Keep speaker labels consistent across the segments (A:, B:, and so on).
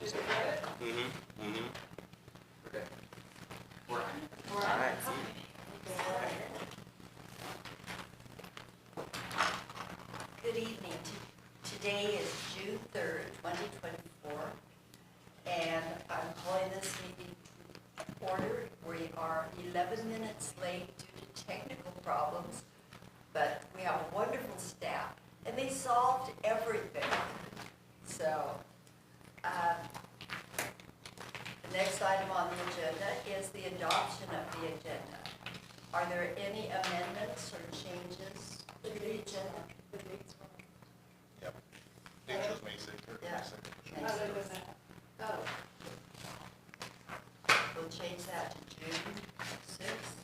A: Is it red?
B: Mm-hmm, mm-hmm.
A: Okay. We're on.
B: All right.
C: Good evening. Today is June 3rd, 2024, and I'm calling this meeting to order. We are 11 minutes late due to technical problems, but we have a wonderful staff, and they solved everything. So, the next item on the agenda is the adoption of the agenda. Are there any amendments or changes to the agenda?
D: Yep. It shows May 6th or
C: Yeah.
D: May 2nd.
C: Oh. We'll change that to June 6th.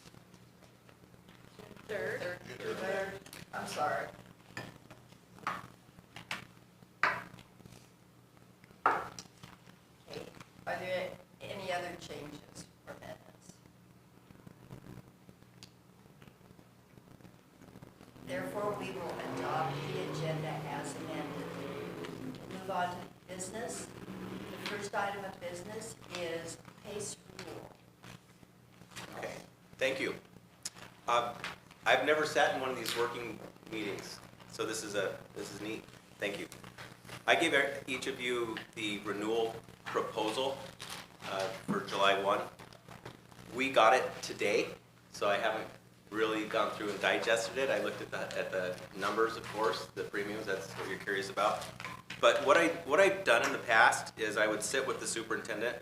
E: Third.
C: Third. I'm sorry. Okay, are there any other changes or amendments? Therefore, we will adopt the agenda as amended. Move on to business. The first item of business is PACE rule.
B: Okay, thank you. I've never sat in one of these working meetings, so this is neat. Thank you. I gave each of you the renewal proposal for July 1. We got it today, so I haven't really gone through and digested it. I looked at the numbers, of course, the premiums. That's what you're curious about. But what I've done in the past is I would sit with the superintendent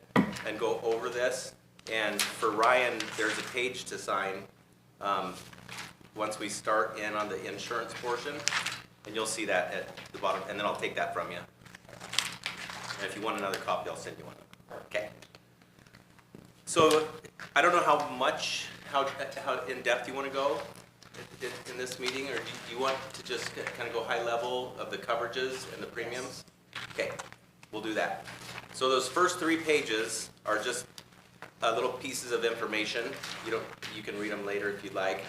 B: and go over this. And for Ryan, there's a page to sign once we start in on the insurance portion, and you'll see that at the bottom. And then I'll take that from you. And if you want another copy, I'll send you one. Okay. So I don't know how in depth you want to go in this meeting, or do you want to just kind of go high level of the coverages and the premiums? Okay, we'll do that. So those first 3 pages are just little pieces of information. You can read them later if you'd like,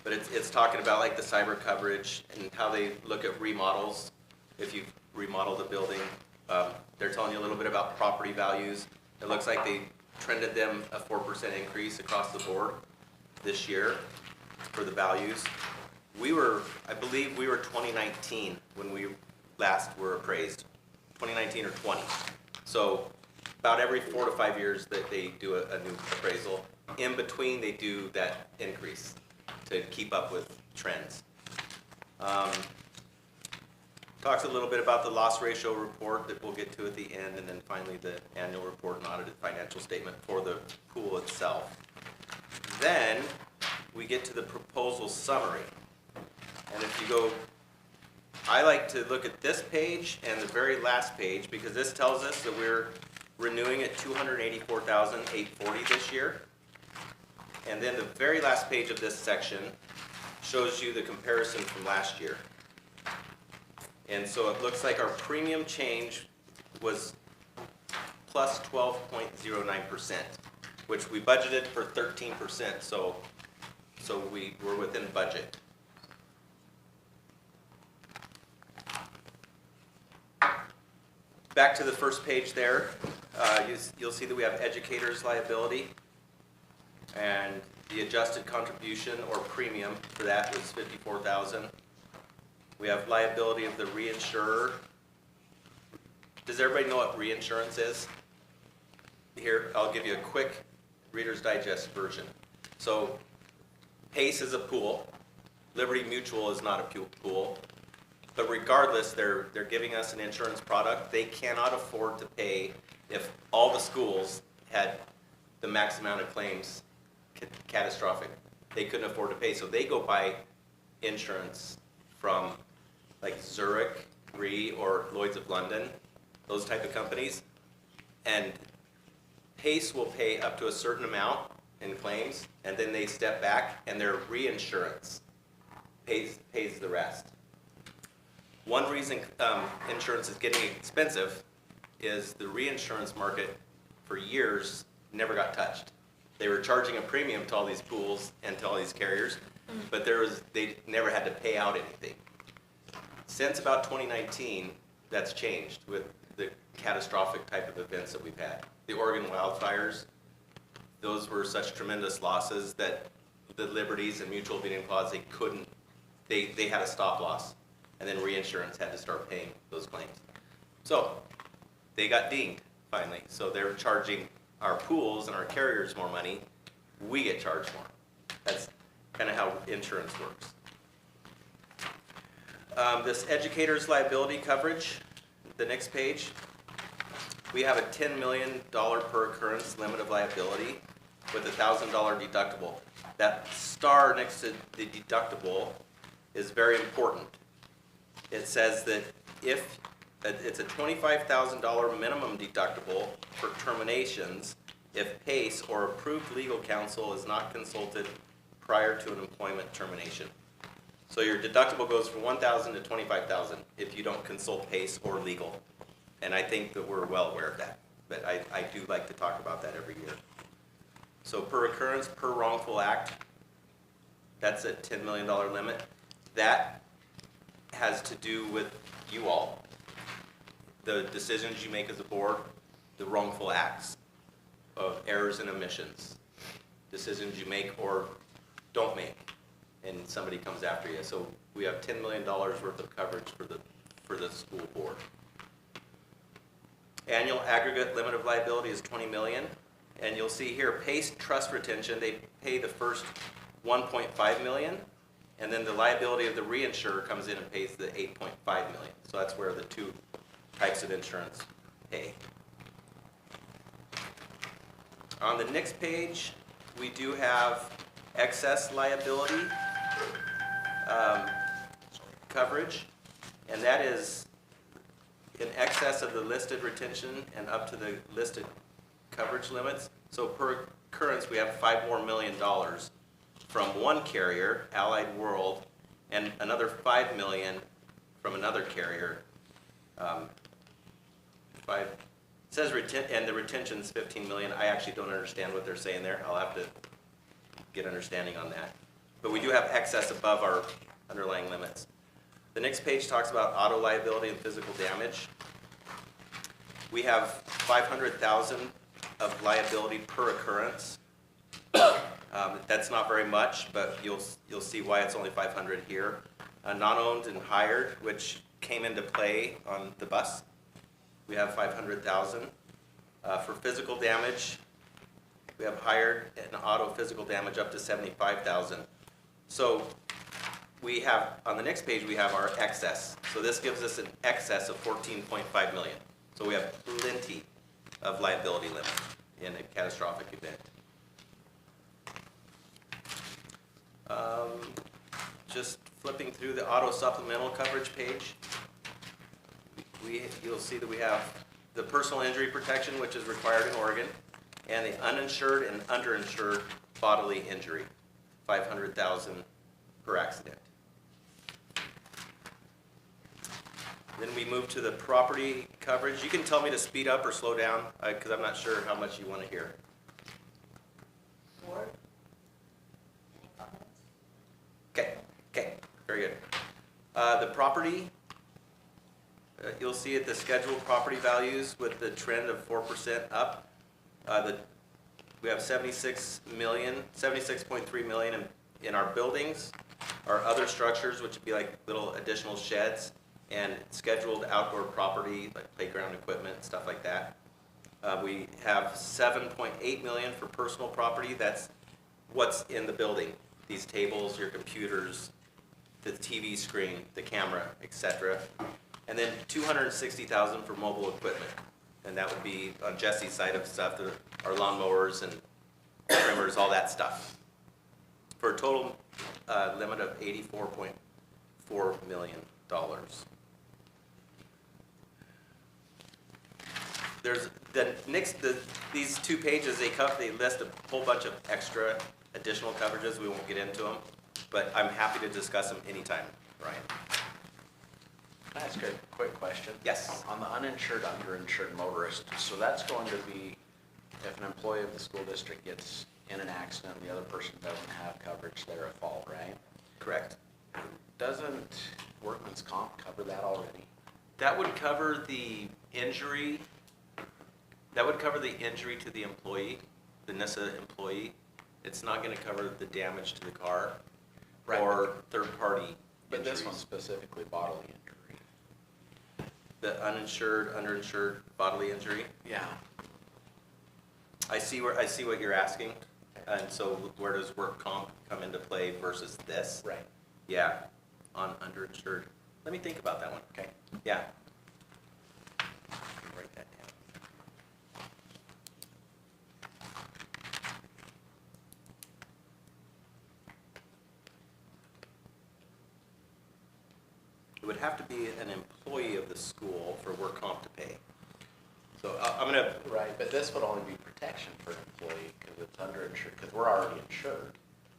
B: but it's talking about like the cyber coverage and how they look at remodels. If you've remodeled a building, they're telling you a little bit about property values. It looks like they trended them a 4% increase across the board this year for the values. I believe we were 2019 when we last were appraised, 2019 or 20. So about every 4 to 5 years that they do a new appraisal. In between, they do that increase to keep up with trends. Talks a little bit about the loss ratio report that we'll get to at the end, and then finally the annual report and audited financial statement for the pool itself. Then we get to the proposal summary. And if you go, I like to look at this page and the very last page, because this tells us that we're renewing at $284,840 this year. And then the very last page of this section shows you the comparison from last year. And so it looks like our premium change was plus 12.09%, which we budgeted for 13%, so we were within budget. Back to the first page there, you'll see that we have educators' liability, and the adjusted contribution or premium for that was $54,000. We have liability of the reinsurer. Does everybody know what reinsurance is? Here, I'll give you a quick Reader's Digest version. So, PACE is a pool. Liberty Mutual is not a pool. But regardless, they're giving us an insurance product. They cannot afford to pay if all the schools had the max amount of claims catastrophic. They couldn't afford to pay, so they go buy insurance from like Zurich Re or Lloyd's of London, those type of companies. And PACE will pay up to a certain amount in claims, and then they step back and their reinsurance pays the rest. One reason insurance is getting expensive is the reinsurance market for years never got touched. They were charging a premium to all these pools and to all these carriers, but they never had to pay out anything. Since about 2019, that's changed with the catastrophic type of events that we've had. The Oregon wildfires, those were such tremendous losses that the Liberties and Mutual of Indian Clause, they had a stop loss. And then reinsurance had to start paying those claims. So they got dinged finally. So they're charging our pools and our carriers more money. We get charged more. That's kind of how insurance works. This educator's liability coverage, the next page, we have a $10 million per occurrence limit of liability with a $1,000 deductible. That star next to the deductible is very important. It says that if it's a $25,000 minimum deductible for terminations if PACE or approved legal counsel is not consulted prior to an employment termination. So your deductible goes from $1,000 to $25,000 if you don't consult PACE or legal. And I think that we're well aware of that, but I do like to talk about that every year. So per occurrence, per wrongful act, that's a $10 million limit. That has to do with you all, the decisions you make as a board, the wrongful acts of errors and omissions, decisions you make or don't make, and somebody comes after you. So we have $10 million worth of coverage for the school board. Annual aggregate limit of liability is $20 million, and you'll see here PACE trust retention, they pay the first $1.5 million, and then the liability of the reinsurer comes in and pays the $8.5 million. So that's where the two types of insurance pay. On the next page, we do have excess liability coverage, and that is in excess of the listed retention and up to the listed coverage limits. So per occurrence, we have $5 million from one carrier, Allied World, and another $5 million from another carrier. It says and the retention's $15 million. I actually don't understand what they're saying there. I'll have to get understanding on that. But we do have excess above our underlying limits. The next page talks about auto liability and physical damage. We have $500,000 of liability per occurrence. That's not very much, but you'll see why it's only 500 here. Non-owned and hired, which came into play on the bus, we have 500,000. For physical damage, we have hired and auto physical damage up to 75,000. So we have, on the next page, we have our excess. So this gives us an excess of 14.5 million. So we have plenty of liability limit in a catastrophic event. Just flipping through the auto supplemental coverage page, you'll see that we have the personal injury protection, which is required in Oregon, and the uninsured and underinsured bodily injury, 500,000 per accident. Then we move to the property coverage. You can tell me to speed up or slow down, because I'm not sure how much you want to hear.
C: Board? Any comments?
B: Okay, very good. The property, you'll see at the scheduled property values with the trend of 4% up. We have 76.3 million in our buildings, our other structures, which would be like little additional sheds, and scheduled outdoor property like playground equipment, stuff like that. We have 7.8 million for personal property. That's what's in the building. These tables, your computers, the TV screen, the camera, etc. And then 260,000 for mobile equipment. And that would be on Jesse's side of stuff, our lawnmowers and trimmers, all that stuff. For a total limit of $84.4 million. There's these two pages, they list a whole bunch of extra additional coverages. We won't get into them, but I'm happy to discuss them anytime, Ryan.
D: Can I ask a quick question?
B: Yes.
D: On the uninsured, underinsured motorist, so that's going to be if an employee of the school district gets in an accident, the other person doesn't have coverage, they're at fault, right?
B: Correct.
D: Doesn't workman's comp cover that already?
B: That would cover the injury That would cover the injury to the employee, the NISA employee. It's not gonna cover the damage to the car
D: Right.
B: or third-party
D: But this one's
B: injuries.
D: specifically bodily injury.
B: The uninsured, underinsured bodily injury.
D: Yeah.
B: I see what you're asking, and so where does work comp come into play versus this?
D: Right.
B: Yeah, on underinsured. Let me think about that one.
D: Okay.
B: Yeah. Write that down. It would have to be an employee of the school for work comp to pay. So I'm gonna,
D: Right, but this would only be protection for an employee because it's underinsured, because we're already insured.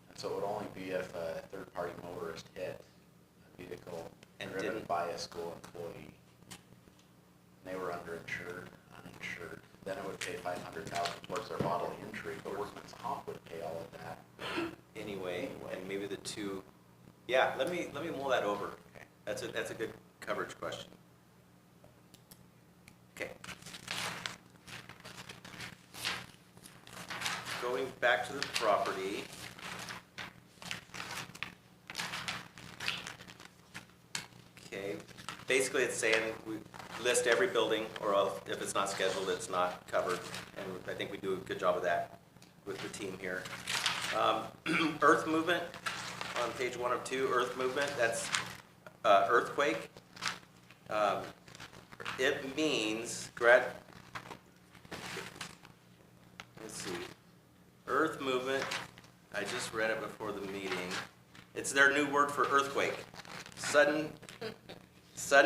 D: And so it would only be if a third-party motorist hit a vehicle
B: And
D: driven
B: didn't-
D: by a school employee. And they were underinsured, uninsured, then it would pay 500,000 towards their bodily injury, but workman's comp would pay all of that.
B: anyway,
D: Anyway.
B: and maybe the two, yeah, let me mull that over.
D: Okay.
B: That's a good coverage question. Okay. Going back to the property. Okay, basically it's saying we list every building, or else if it's not scheduled, it's not covered. And I think we do a good job of that with the team here. Earth movement, on page 1 of 2, earth movement, that's earthquake. It means, let's see, earth movement, I just read it before the meeting. It's their new word for earthquake. Sudden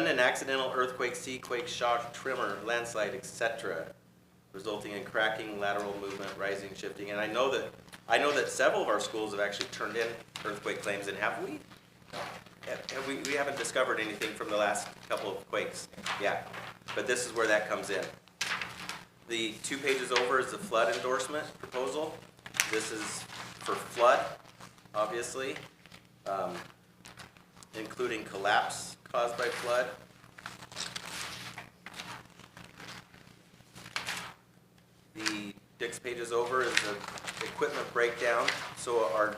B: and accidental earthquake, seaquake, shock, tremor, landslide, etc., resulting in cracking, lateral movement, rising, shifting. And I know that several of our schools have actually turned in earthquake claims, and have we? We haven't discovered anything from the last couple of quakes. Yeah, but this is where that comes in. The 2 pages over is the flood endorsement proposal. This is for flood, obviously, including collapse caused by flood. The 6 pages over is the equipment breakdown. So our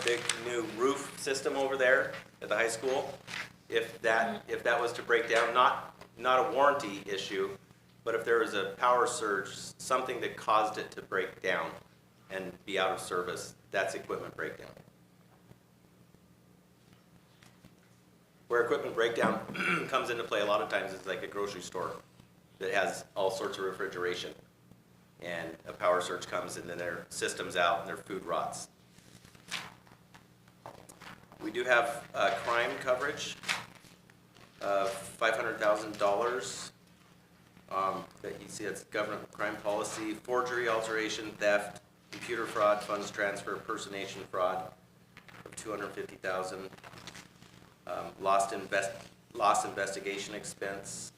B: big new roof system over there at the high school, if that was to break down, not a warranty issue, but if there was a power surge, something that caused it to break down and be out of service, that's equipment breakdown. Where equipment breakdown comes into play a lot of times is like a grocery store that has all sorts of refrigeration, and a power surge comes and then their system's out and their food rots. We do have crime coverage of $500,000. That you see, it's government crime policy, forgery, alteration, theft, computer fraud, funds transfer, impersonation fraud of $250,000. Lost investigation expense.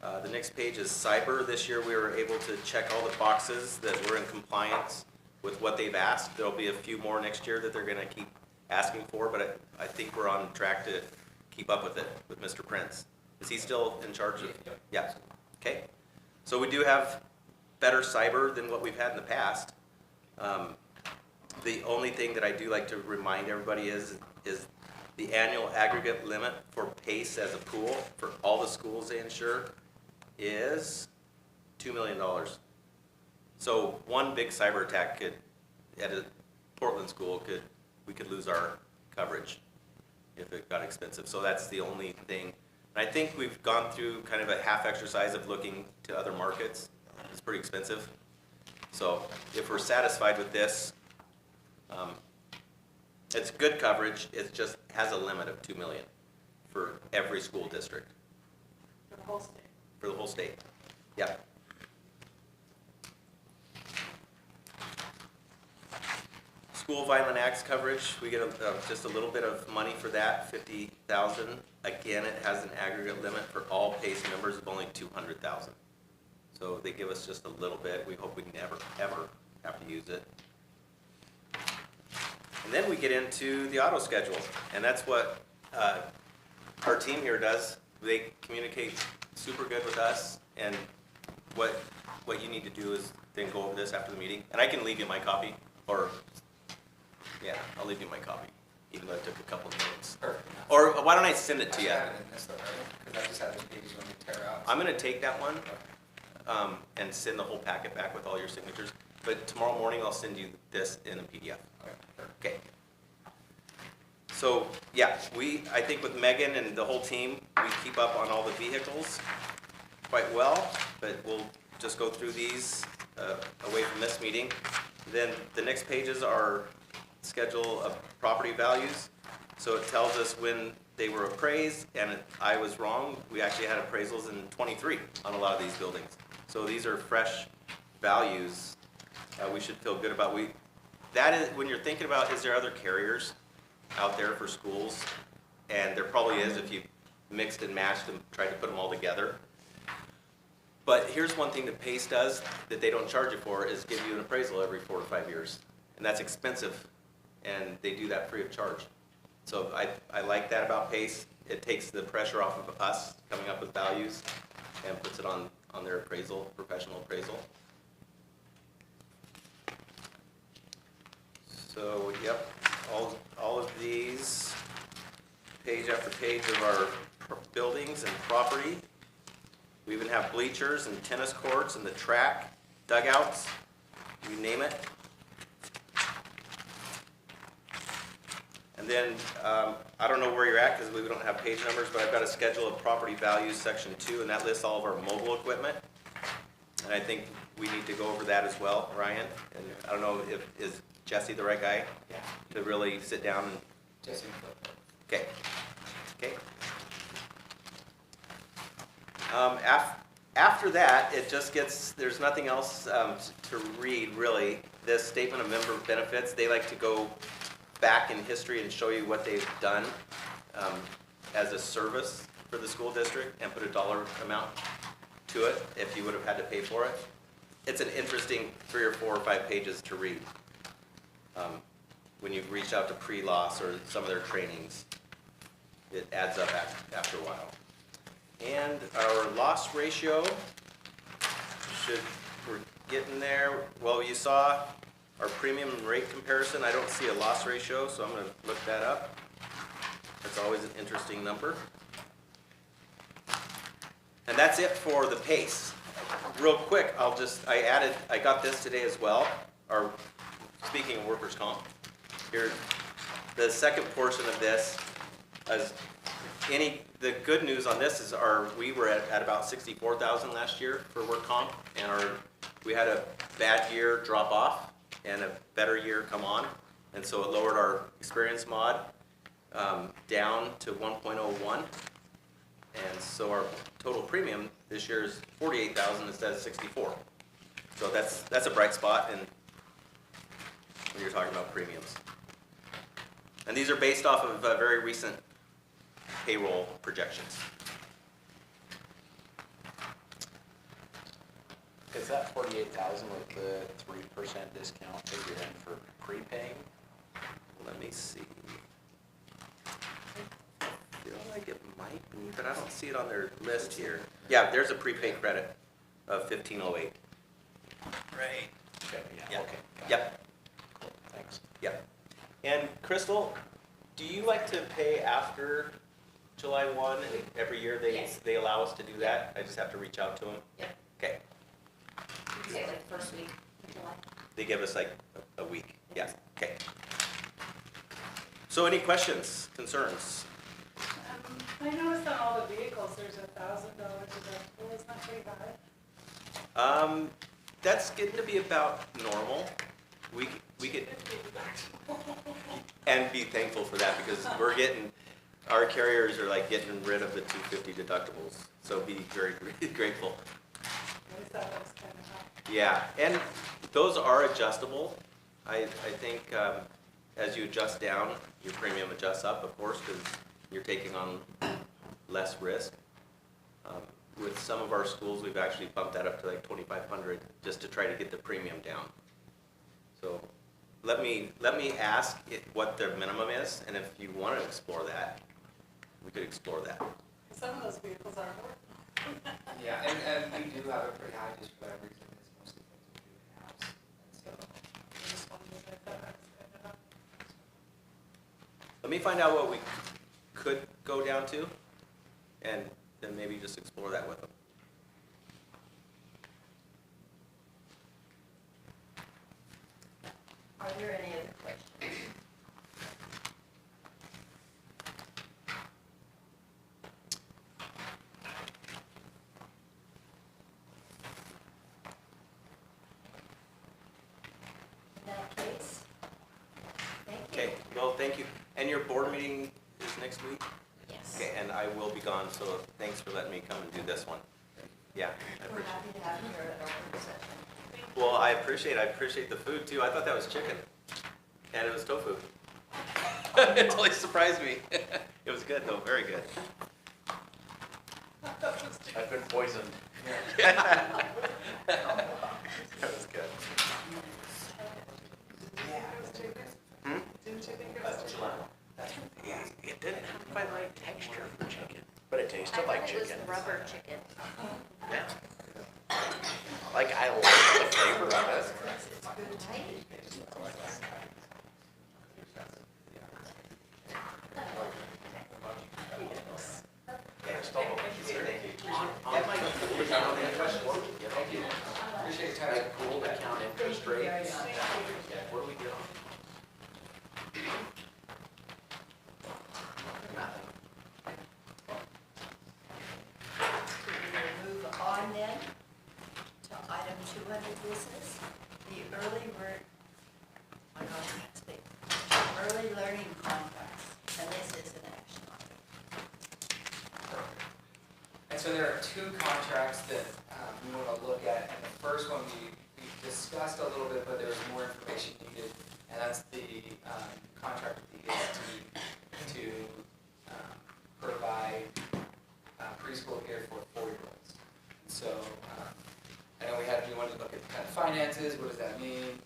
B: The next page is cyber. This year we were able to check all the boxes that were in compliance with what they've asked. There'll be a few more next year that they're gonna keep asking for, but I think we're on track to keep up with it with Mr. Prince. Is he still in charge of? Yeah, okay. So we do have better cyber than what we've had in the past. The only thing that I do like to remind everybody is the annual aggregate limit for PACE as a pool for all the schools they insure is $2 million. So one big cyber attack at a Portland school we could lose our coverage if it got expensive. So that's the only thing. And I think we've gone through kind of a half exercise of looking to other markets. It's pretty expensive. So if we're satisfied with this, it's good coverage. It just has a limit of $2 million for every school district.
E: For the whole state.
B: For the whole state. Yeah. School violent acts coverage, we get just a little bit of money for that, $50,000. Again, it has an aggregate limit for all PACE members of only $200,000. So they give us just a little bit. We hope we never, ever have to use it. And then we get into the auto schedule, and that's what our team here does. They communicate super good with us, and what you need to do is then go over this after the meeting, and I can leave you my copy, or, yeah, I'll leave you my copy, even though it took a couple of minutes.
A: Perfect.
B: Or why don't I send it to you?
A: I have it in this though, right? Because I just have the pages when they tear out.
B: I'm gonna take that one, and send the whole packet back with all your signatures, but tomorrow morning I'll send you this in a PDF.
A: Okay, perfect.
B: Okay. So, yeah, I think with Megan and the whole team, we keep up on all the vehicles quite well, but we'll just go through these away from this meeting. Then the next pages are schedule of property values. So it tells us when they were appraised, and I was wrong. We actually had appraisals in '23 on a lot of these buildings. So these are fresh values we should feel good about. That is, when you're thinking about, is there other carriers out there for schools? And there probably is if you mixed and matched and tried to put them all together. But here's one thing that PACE does that they don't charge you for, is give you an appraisal every 4 to 5 years. And that's expensive, and they do that free of charge. So I like that about PACE. It takes the pressure off of us coming up with values and puts it on their appraisal, professional appraisal. So, yep, all of these, page after page of our buildings and property. We even have bleachers and tennis courts and the track, dugouts, you name it. And then, I don't know where you're at because we don't have page numbers, but I've got a schedule of property values, section 2, and that lists all of our mobile equipment. And I think we need to go over that as well, Ryan. And I don't know is Jesse the right guy
A: Yeah.
B: to really sit down and,
A: Jesse and Flip.
B: okay, okay. After that, it just gets, there's nothing else to read, really. This statement of member benefits, they like to go back in history and show you what they've done as a service for the school district and put a dollar amount to it if you would have had to pay for it. It's an interesting 3 or 4 or 5 pages to read when you've reached out to pre-loss or some of their trainings. It adds up after a while. And our loss ratio, we're getting there. Well, you saw our premium and rate comparison. I don't see a loss ratio, so I'm gonna look that up. That's always an interesting number. And that's it for the PACE. Real quick, I got this today as well. Speaking of workers' comp, here, the second portion of this is the good news on this is we were at about 64,000 last year for work comp, and we had a bad year drop off and a better year come on, and so it lowered our experience mod down to 1.01, and so our total premium this year is 48,000 instead of 64. So that's a bright spot when you're talking about premiums. And these are based off of very recent payroll projections.
D: Is that 48,000 with the 3% discount figure in for prepaying?
B: Let me see. I feel like it might be, but I don't see it on their list here. Yeah, there's a prepaid credit of 1508. Right.
D: Okay,
B: Yeah.
D: yeah, okay. got it.
B: Yep,
D: Cool, thanks.
B: yep. And Crystal, do you like to pay after July 1? Every year
C: Yes.
B: they allow us to do that? I just have to reach out to them?
C: Yep.
B: Okay.
C: You say like first week of July?
B: They give us like a week. Yeah, okay. So any questions, concerns?
E: I noticed on all the vehicles, there's $1,000 deductible, it's not very high.
B: That's getting to be about normal. We could,
E: $50 deductible.
B: and be thankful for that because our carriers are like getting rid of the 250 deductibles. So be very grateful.
E: I always thought that was kind of high.
B: Yeah, and those are adjustable. I think as you adjust down, your premium adjusts up, of course, because you're taking on less risk. With some of our schools, we've actually bumped that up to like 2,500 just to try to get the premium down. So let me ask what the minimum is, and if you want to explore that, we could explore that.
E: Some of those vehicles aren't working.
A: Yeah, and we do have a pretty high just for that reason, it's mostly things we do in-house, and so.
E: I just wondered if that was good enough.
B: Let me find out what we could go down to, and then maybe just explore that with them.
C: Are there any other questions? In that case, thank you.
B: Okay, well, thank you. And your board meeting is next week?
C: Yes.
B: Okay, and I will be gone, so thanks for letting me come and do this one. Yeah, I
C: We're
B: appreciate
C: happy to have you here at open session.
B: it. Well, I appreciate the food too. I thought that was chicken, and it was tofu. It totally surprised me. It was good though, very good.
D: I've been poisoned.
B: That was good. Hmm?
E: Didn't you think it was too
D: Yeah, it didn't have quite the right texture for chicken, but it tasted like chicken.
C: rubber chicken.
D: Yeah. Like, I like the flavor of it.
C: It's good, right?
A: Appreciate your time.
D: Like pooled account interest rate.
C: Very much.
D: What do we get on? Nothing.
C: We will move on then to item 200 business, the early learning contracts, and this is an action item.
A: And so there are two contracts that we want to look at, and the first one we discussed a little bit, but there was more information needed, and that's the contract with the ESD to provide preschool care for 4-year-olds. And so I know we wanted to look at kind of finances, what does that mean,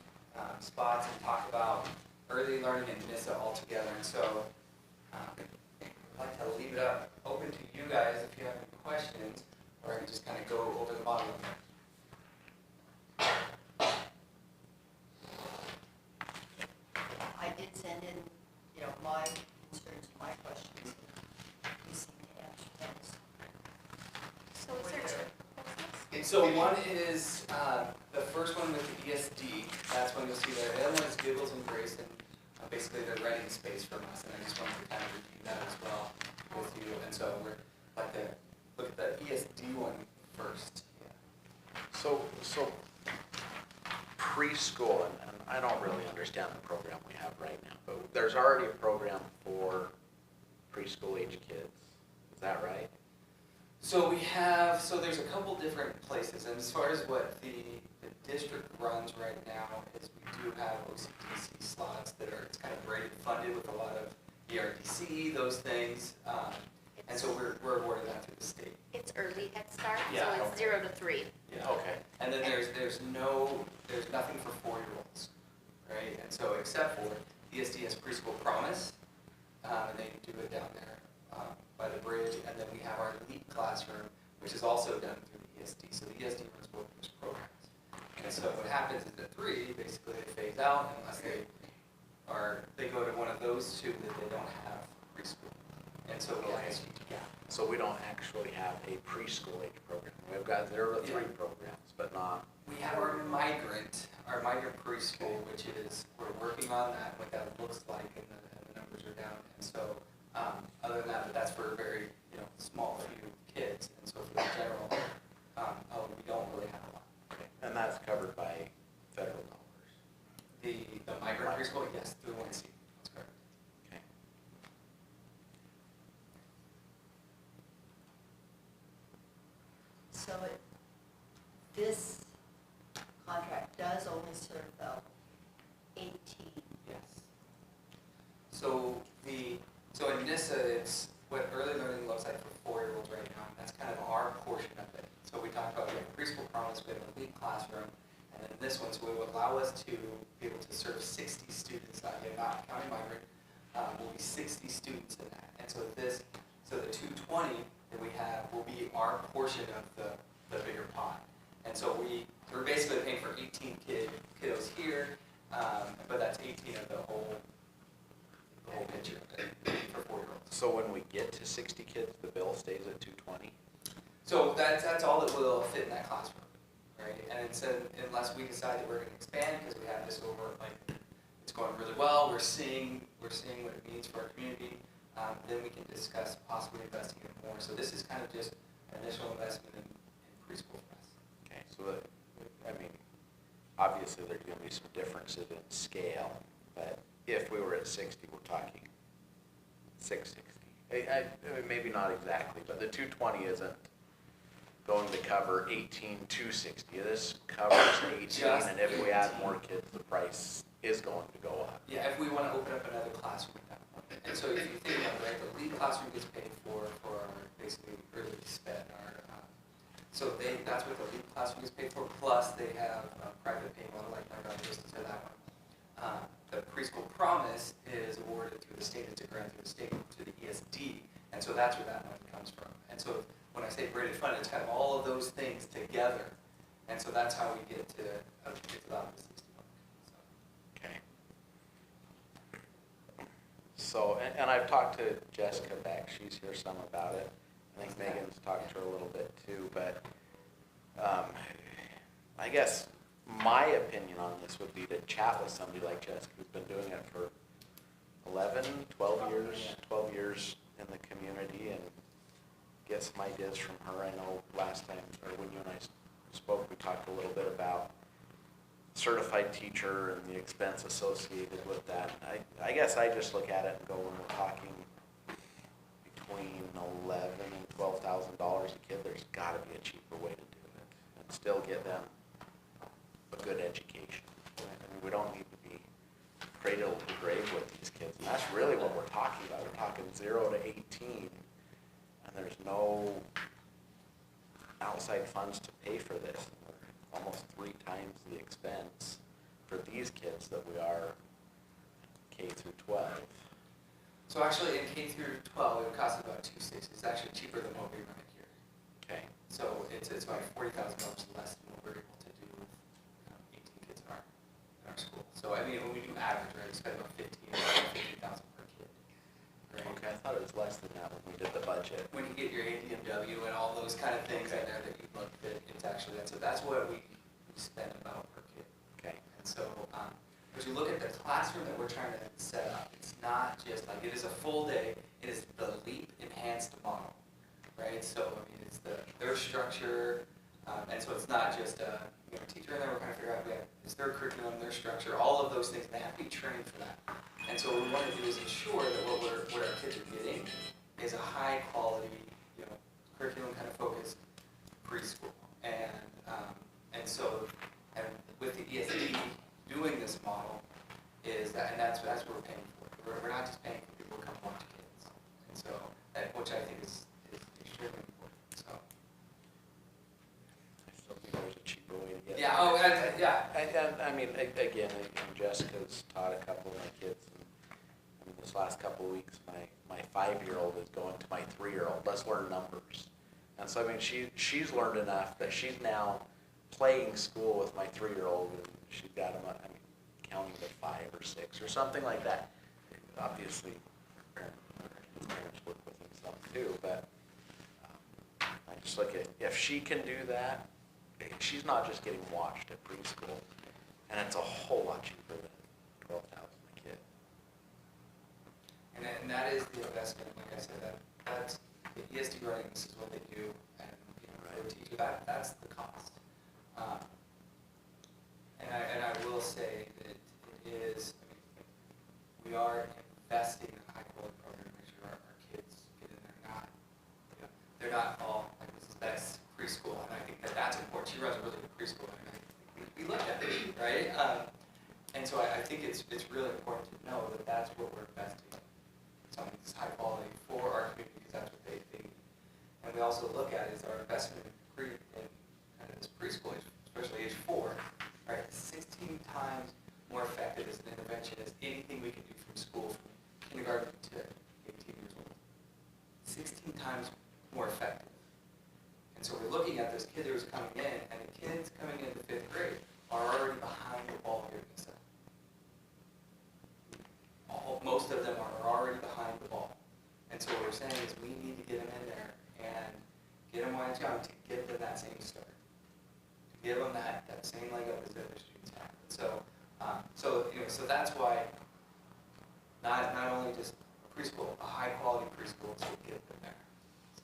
A: spots, and talk about early learning and NISA altogether. And so I'd like to leave it up open to you guys if you have any questions, or I can just kind of go over the model.
C: I did send in, my concerns, my questions. You seem to answer those.
F: So is there two proposals?
A: And so one is, the first one with the ESD, that's one you'll see there. The other one is Giggles and Grayson. Basically, they're renting space from us, and I just wanted to kind of review that as well with you. And so we're like to look at the ESD one first.
D: So preschool, and I don't really understand the program we have right now, but there's already a program for preschool age kids. Is that right?
A: So there's a couple different places, and as far as what the district runs right now is we do have OCTC slots that are, it's kind of rated funded with a lot of ERDC, those things. And so we're awarded that through the state.
F: It's early Head Start,
A: Yeah,
F: so it's
A: okay.
F: 0 to 3.
A: Yeah.
D: Okay.
A: And then there's nothing for 4-year-olds, right? And so except for the ESDS Preschool Promise, and they do it down there by the bridge. And then we have our Elite Classroom, which is also done through the ESD. So the ESD runs both those programs. And so what happens is at 3, basically they phase out unless they go to one of those two that they don't have preschool. And so we have
D: Okay.
A: this huge gap.
D: So we don't actually have a preschool age program. We've got 0 to 3
A: Yeah.
D: programs, but not,
A: We have our migrant preschool, which is, we're working on that, what that looks like, and the numbers are down. And so, other than that, but that's for a very, small few kids. And so for the general, we don't really have a lot.
D: okay. And that's covered by federal dollars.
A: The migrant preschool, yes, through 1C, that's correct.
D: Okay.
C: So this contract does only serve the 18.
A: Yes. So in NISA, it's what early learning looks like for 4-year-olds right now, and that's kind of our portion of it. So we talked about, we have preschool promise, we have an elite classroom, and then this one, so it will allow us to be able to serve 60 students, not counting migrant, will be 60 students in that. And so the 220 that we have will be our portion of the the bigger pot. And so we're basically paying for 18 kiddos here, but that's 18 of the whole picture for 4-year-olds.
D: So when we get to 60 kids, the bill stays at 220?
A: So that's all that will fit in that classroom, right? And it's unless we decide that we're going to expand because we have this over, like, it's going really well, we're seeing what it means for our community, then we can discuss possibly investing in more. So this is kind of just an initial investment in preschool for us.
D: Okay, so I mean, obviously there's gonna be some differences in scale, but if we were at 60, we're talking 660. I mean, maybe not exactly, but the 220 isn't going to cover 18 to 60. This covers 18, and if we add more kids, the price is going to go up.
A: Yeah, if we want to open up another classroom at that point. And so if you think about it, right, the lead classroom gets paid for our basically early sped, that's what the lead classroom gets paid for, plus they have a private pay model like my brother just said that one. The preschool promise is awarded through the state, it's a grant through the state to the ESD, and so that's where that money comes from. And so when I say braided fund, it's kind of all of those things together, and so that's how we get to about the 60 mark.
D: Okay. So, and I've talked to Jessica Beck, she's here some about it. I think Megan's talked to her a little bit too, but I guess my opinion on this would be to chat with somebody like Jessica who's been doing it for 11, 12 years in the community, and get some ideas from her. I know last time, or when you and I spoke, we talked a little bit about certified teacher and the expense associated with that. I guess I just look at it and go, when we're talking between $11,000 and $12,000 a kid, there's got to be a cheaper way to do it and still give them a good education. I mean, we don't need to be cradle to grave with these kids, and that's really what we're talking about. We're talking 0 to 18, and there's no outside funds to pay for this. We're almost 3 times the expense for these kids that we are K through 12.
A: So actually, in K through 12, it would cost about $260. It's actually cheaper than what we run it here.
D: Okay.
A: So it's about $40,000 less than what we're able to do with 18 kids in our school. So I mean, when we do average, right, we spend about $50,000 per kid. Right?
D: Okay, I thought it was less than that when we did the budget.
A: When you get your ADMW and all those kind of things in there that you look at, it's actually that's what we spend about per kid.
D: Okay.
A: And so, as you look at the classroom that we're trying to set up, it's not just like, it is a full day, it is the LEAP enhanced model, right? So, I mean, it's their structure, and so it's not just a teacher in there, we're trying to figure out, it's their curriculum, their structure, all of those things, they have to be trained for that. And so what we want to do is ensure that what our kids are getting is a high quality, curriculum kind of focused preschool. And so, and with the ESD doing this model is that, and that's what we're paying for. We're not just paying for people to come watch kids. And so, which I think is extremely important, so.
D: I still think there's a cheaper way to get it.
A: Yeah, yeah.
D: And I mean, again, and Jessica's taught a couple of my kids, and I mean, this last couple of weeks, my 5-year-old is going to my 3-year-old. Let's learn numbers. And so, I mean, she's learned enough that she's now playing school with my 3-year-old, and she's got him, I mean, counting to 5 or 6 or something like that. Obviously, parents work with him some too, but I just look at, if she can do that, she's not just getting watched at preschool, and it's a whole lot cheaper than $12,000 a kid.
A: And that is the investment, like I said, that's the ESD running, this is what they do, and for the teacher, that's the cost. And I will say that it is, I mean, we are investing in a high quality program to make sure our kids get in there, they're not all, like, this is best preschool, and I think that's important. She runs a really good preschool, and I think we look at it, right? And so I think it's really important to know that that's what we're investing in. Something that's high quality for our community, because that's what they need. And we also look at is our investment in kind of this preschool, especially age 4, right? 16 times more effective as an intervention as anything we can do from school, from kindergarten to 18 years old. 16 times more effective. And so we're looking at at those kids who are coming in, and the kids coming into 5th grade are already behind the ball here at NISA. Most of them are already behind the ball. And so what we're saying is we need to get them in there and get them while it's young to give them that same start. To give them that same leg up as the other students have. And so that's why not only just preschool, a high quality preschool to get them there. So,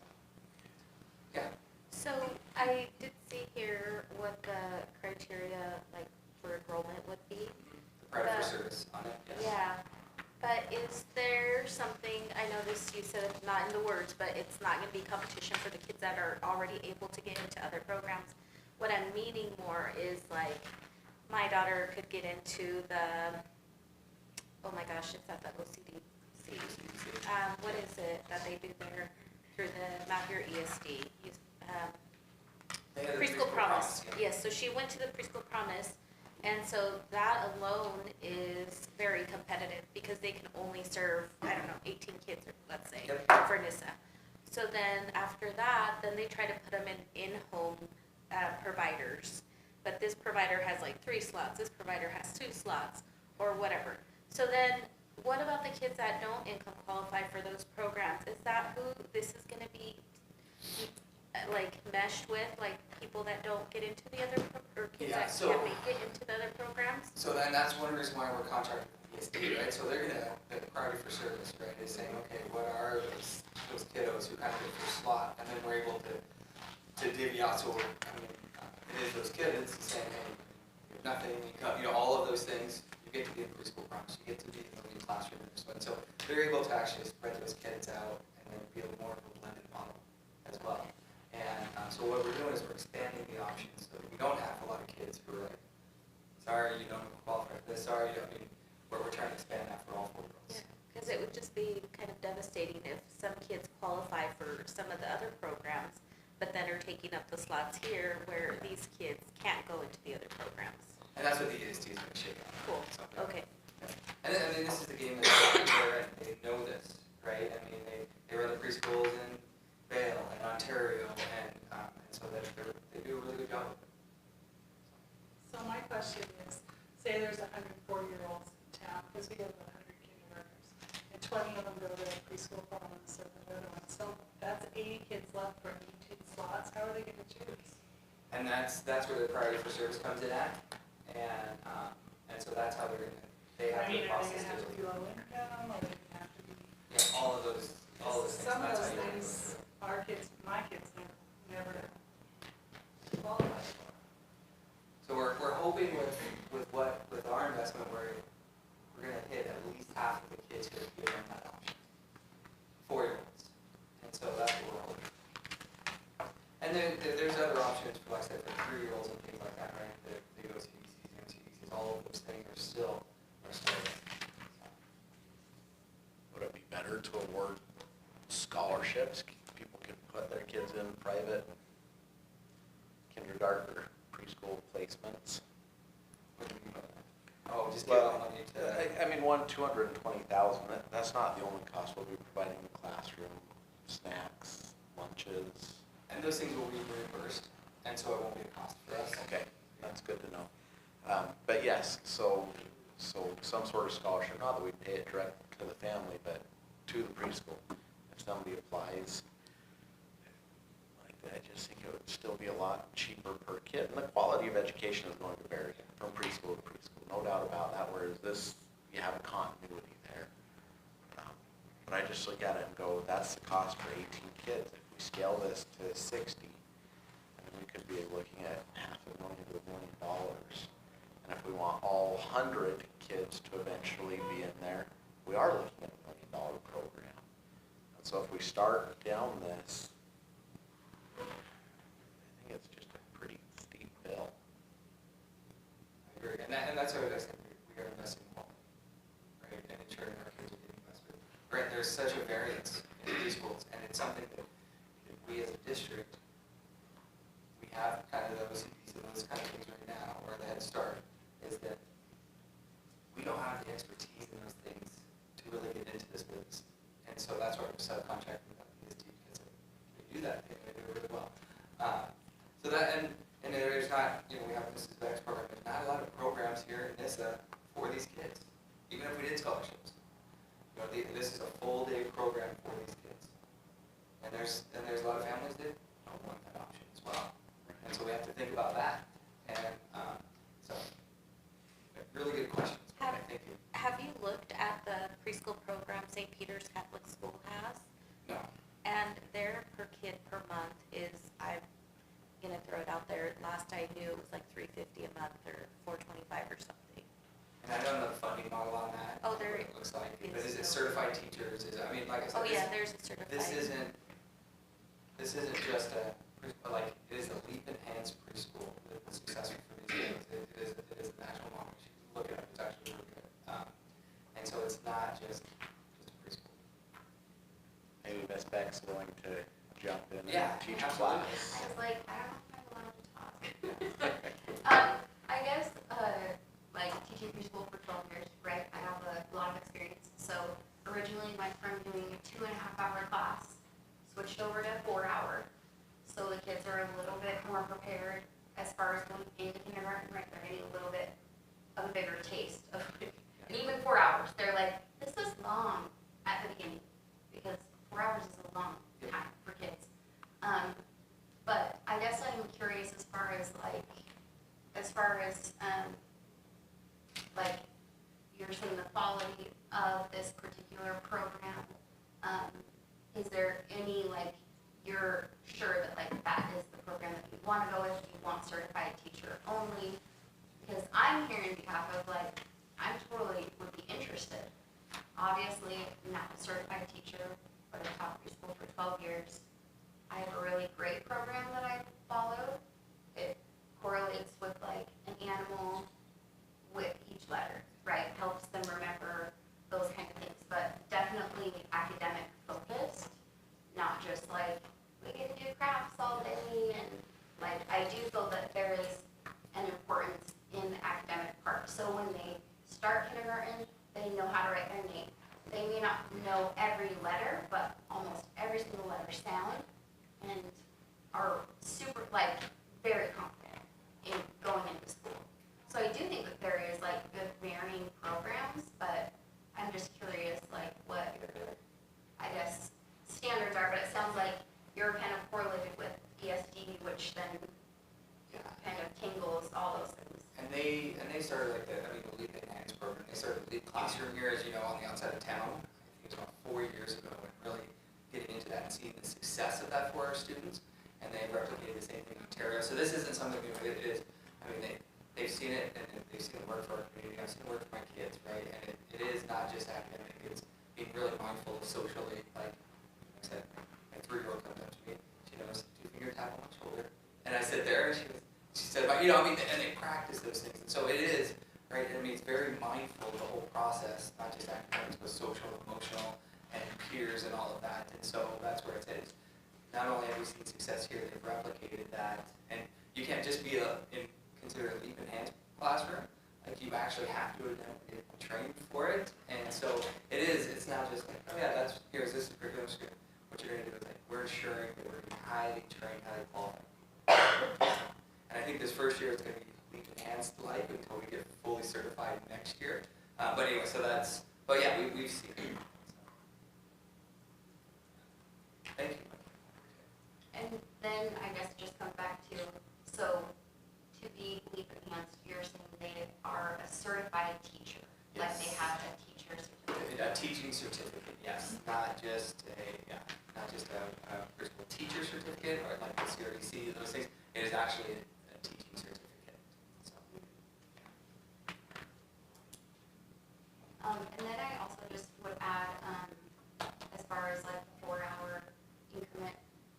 A: yeah.
F: So I did see here what the criteria like for enrollment would be.
A: The pride for service on it, yes.
F: Yeah, but is there something, I noticed you said it's not in the words, but it's not gonna be competition for the kids that are already able to get into other programs. What I'm meaning more is like, my daughter could get into the, oh my gosh, it's at the OCDC. What is it that they do there through the Mount ESD?
A: They had the
F: Preschool Promise.
A: yeah.
F: Yes, so she went to the Preschool Promise, and so that alone is very competitive because they can only serve, I don't know, 18 kids, or let's say,
A: Yep.
F: for NISA. So then after that, then they try to put them in-home providers. But this provider has like 3 slots, this provider has 2 slots, or whatever. So then, what about the kids that don't income qualify for those programs? Is that who this is gonna be like meshed with, like people that don't get into the other, or kids
A: Yeah,
F: that
A: so-
F: can't make it into the other programs?
A: So then that's one reason why we're contracted with ESD, right? So they're gonna, the priority for service, right, is saying, okay, what are those kiddos who kind of get their slot? And then we're able to divvy out, so it is those kids saying, hey, you have nothing, all of those things, you get to be in preschool promise, you get to be in the classroom and so on. So they're able to actually spread those kids out and then be a more of a blended model as well. And so what we're doing is we're expanding the options so that we don't have a lot of kids who are like, sorry, you don't qualify for this, sorry, you don't, we're trying to expand that for all 4 girls.
F: Because it would just be kind of devastating if some kids qualify for some of the other programs, but then are taking up the slots here where these kids can't go into the other programs.
A: And that's what the EST is going to shake out.
F: Cool,
A: So,
F: okay.
A: And then, this is the game that's there, and they know this, right? I mean, they run the preschools in Vail and Ontario, and so that they do a really good job of it.
E: So my question is, say there's 140-year-olds in town, because we have 100 kindergartners, and 20 of them go to preschool promise or the other one. So that's 80 kids left for 18 slots. How are they going to choose?
A: And that's where the priority for service comes in at, and so that's how they have
E: I mean,
A: the
E: are they
A: process
E: going to have to be
A: to
E: low income, or are they going to have to be?
A: yeah, all of those things.
E: Some of
A: That's
E: those
A: how you do it.
E: things, our kids, my kids never qualify for.
A: So we're hoping with our investment, we're gonna hit at least half of the kids who are given that option. 4-year-olds. And so that's what we're hoping. And then there's other options for, like I said, for 3-year-olds and things like that, right? They go CBCs, MCBCs, all of those things are still there.
D: Would it be better to award scholarships? People could put their kids in private kindergarten or preschool placements.
A: What do you mean by that? Oh, just give
D: Well,
A: money to.
D: I mean, 220,000, that's not the only cost. We'll be providing the classroom, snacks, lunches.
A: And those things will be reimbursed, and so it won't be a cost for us.
D: Okay, that's good to know. But yes, so some sort of scholarship, not that we pay it direct to the family, but to the preschool. If somebody applies, I just think it would still be a lot cheaper per kid. And the quality of education is going to vary from preschool to preschool, no doubt about that, whereas this, you have a continuity there. But I just look at it and go, that's the cost for 18 kids. If we scale this to 60, then we could be looking at $500,000 to $1 million. And if we want all 100 kids to eventually be in there, we are looking at $1 million program. And so if we start down this, I think it's just a pretty steep hill.
A: I agree, and that's what I said, we are investing in quality, right, and ensuring our kids are getting invested. Right, there's such a variance in preschools, and it's something that we as a district, we have kind of those OCDs and those kind of things right now, or the Head Start, is that we don't have the expertise in those things to really get into this business. And so that's why we're subcontracting with ESD, because they do that, they do it really well. So that, and there's not, you know, we have Mrs. Beck's program, there's not a lot of programs here in NISA for these kids, even if we did scholarships. You know, this is a full day program for these kids. And there's a lot of families that don't want that option as well. And so we have to think about that. And, so, really good questions.
F: Have-
A: Thank you.
F: Have you looked at the preschool program St. Peter's Catholic School has?
A: No.
F: And their per kid per month is, I'm gonna throw it out there, last I knew it was like $350 a month or $425 or something.
A: And I don't know the funding model on that.
F: Oh, there
A: what it looks like,
F: is
A: but is it
F: no-
A: certified teachers? Is, I mean, like I said,
F: Oh,
A: this,
F: yeah, there's a certified.
A: this isn't just a, like, it is a leap enhanced preschool that's successful for these kids. It is a national model. You should look it up, it's actually really good. And so it's not just a preschool.
D: Maybe Ms. Beck's willing to jump in
A: Yeah,
D: and teach
A: absolutely.
D: class.
G: I was like, I don't know if I'm allowed to talk. I guess, like teaching preschool for 12 years, right? I have a lot of experience. So originally went from doing a 2.5-hour class, switched over to 4-hour. So the kids are a little bit more prepared as far as going into kindergarten, right? They're getting a little bit of a bigger taste of it. And even 4 hours, they're like, this is long at the beginning because 4 hours is a long time for kids. But I guess I'm curious as far as like you're saying the quality of this particular program. Is there any, like, you're sure that like that is the program that you want to go with? Do you want certified teacher only? Because I'm here in behalf of like, I totally would be interested. Obviously, not a certified teacher, but I taught preschool for 12 years. I have a really great program that I follow. It correlates with like an animal with each letter, right? Helps them remember those kind of things, but definitely academic focused, not just like, we get to do crafts all day, and like, I do feel that there is an importance in the academic part. So when they start kindergarten, they know how to write their name. They may not know every letter, but almost every single letter sound, and are super, like, very confident in going into school. So I do think that there is like good varying programs, but I'm just curious like what your, I guess, standards are, but it sounds like you're kind of correlated with ESD, which then
A: Yeah.
G: kind of tangles all those things.
A: And they started like the Leap Enhanced program. They started the Leap Classroom here, as you know, on the outside of town. I think it was about 4 years ago, and really getting into that and seeing the success of that for our students. And they replicated the same thing in Ontario. So this isn't something new. It is. I mean, they've seen it, and they've seen it work for our community. I've seen it work for my kids, right? And it is not just academic. It's being really mindful of socially. Like I said, my 3-year-old comes up to me. She knows 2-finger tap on my shoulder, and I sit there, and she said, you know, I mean, and they practice those things. And so it is, right? I mean, it's very mindful of the whole process, not just academics, but social, emotional, and peers and all of that. And so that's where it is. Not only have we seen success here, they've replicated that. And you can't just be considered a Leap Enhanced classroom. Like, you actually have to get trained for it. And so it is, it's not just like, oh yeah, here's this curriculum. What you're going to do is like, we're ensuring that we're highly trained, highly qualified. And I think this first year is going to be Leap Enhanced like until we get fully certified next year. But anyway, so that's, but yeah, we've seen it. Thank you.
G: And then I guess it just comes back to, so to be Leap Enhanced, you're saying they are a certified teacher, like they
A: Yes.
G: have a teacher certificate.
A: A teaching certificate, yes, not just a preschool teacher certificate or like the CRDC, those things. It is actually a teaching certificate. So,
G: And then I also just would add, as far as like the 4-hour increment,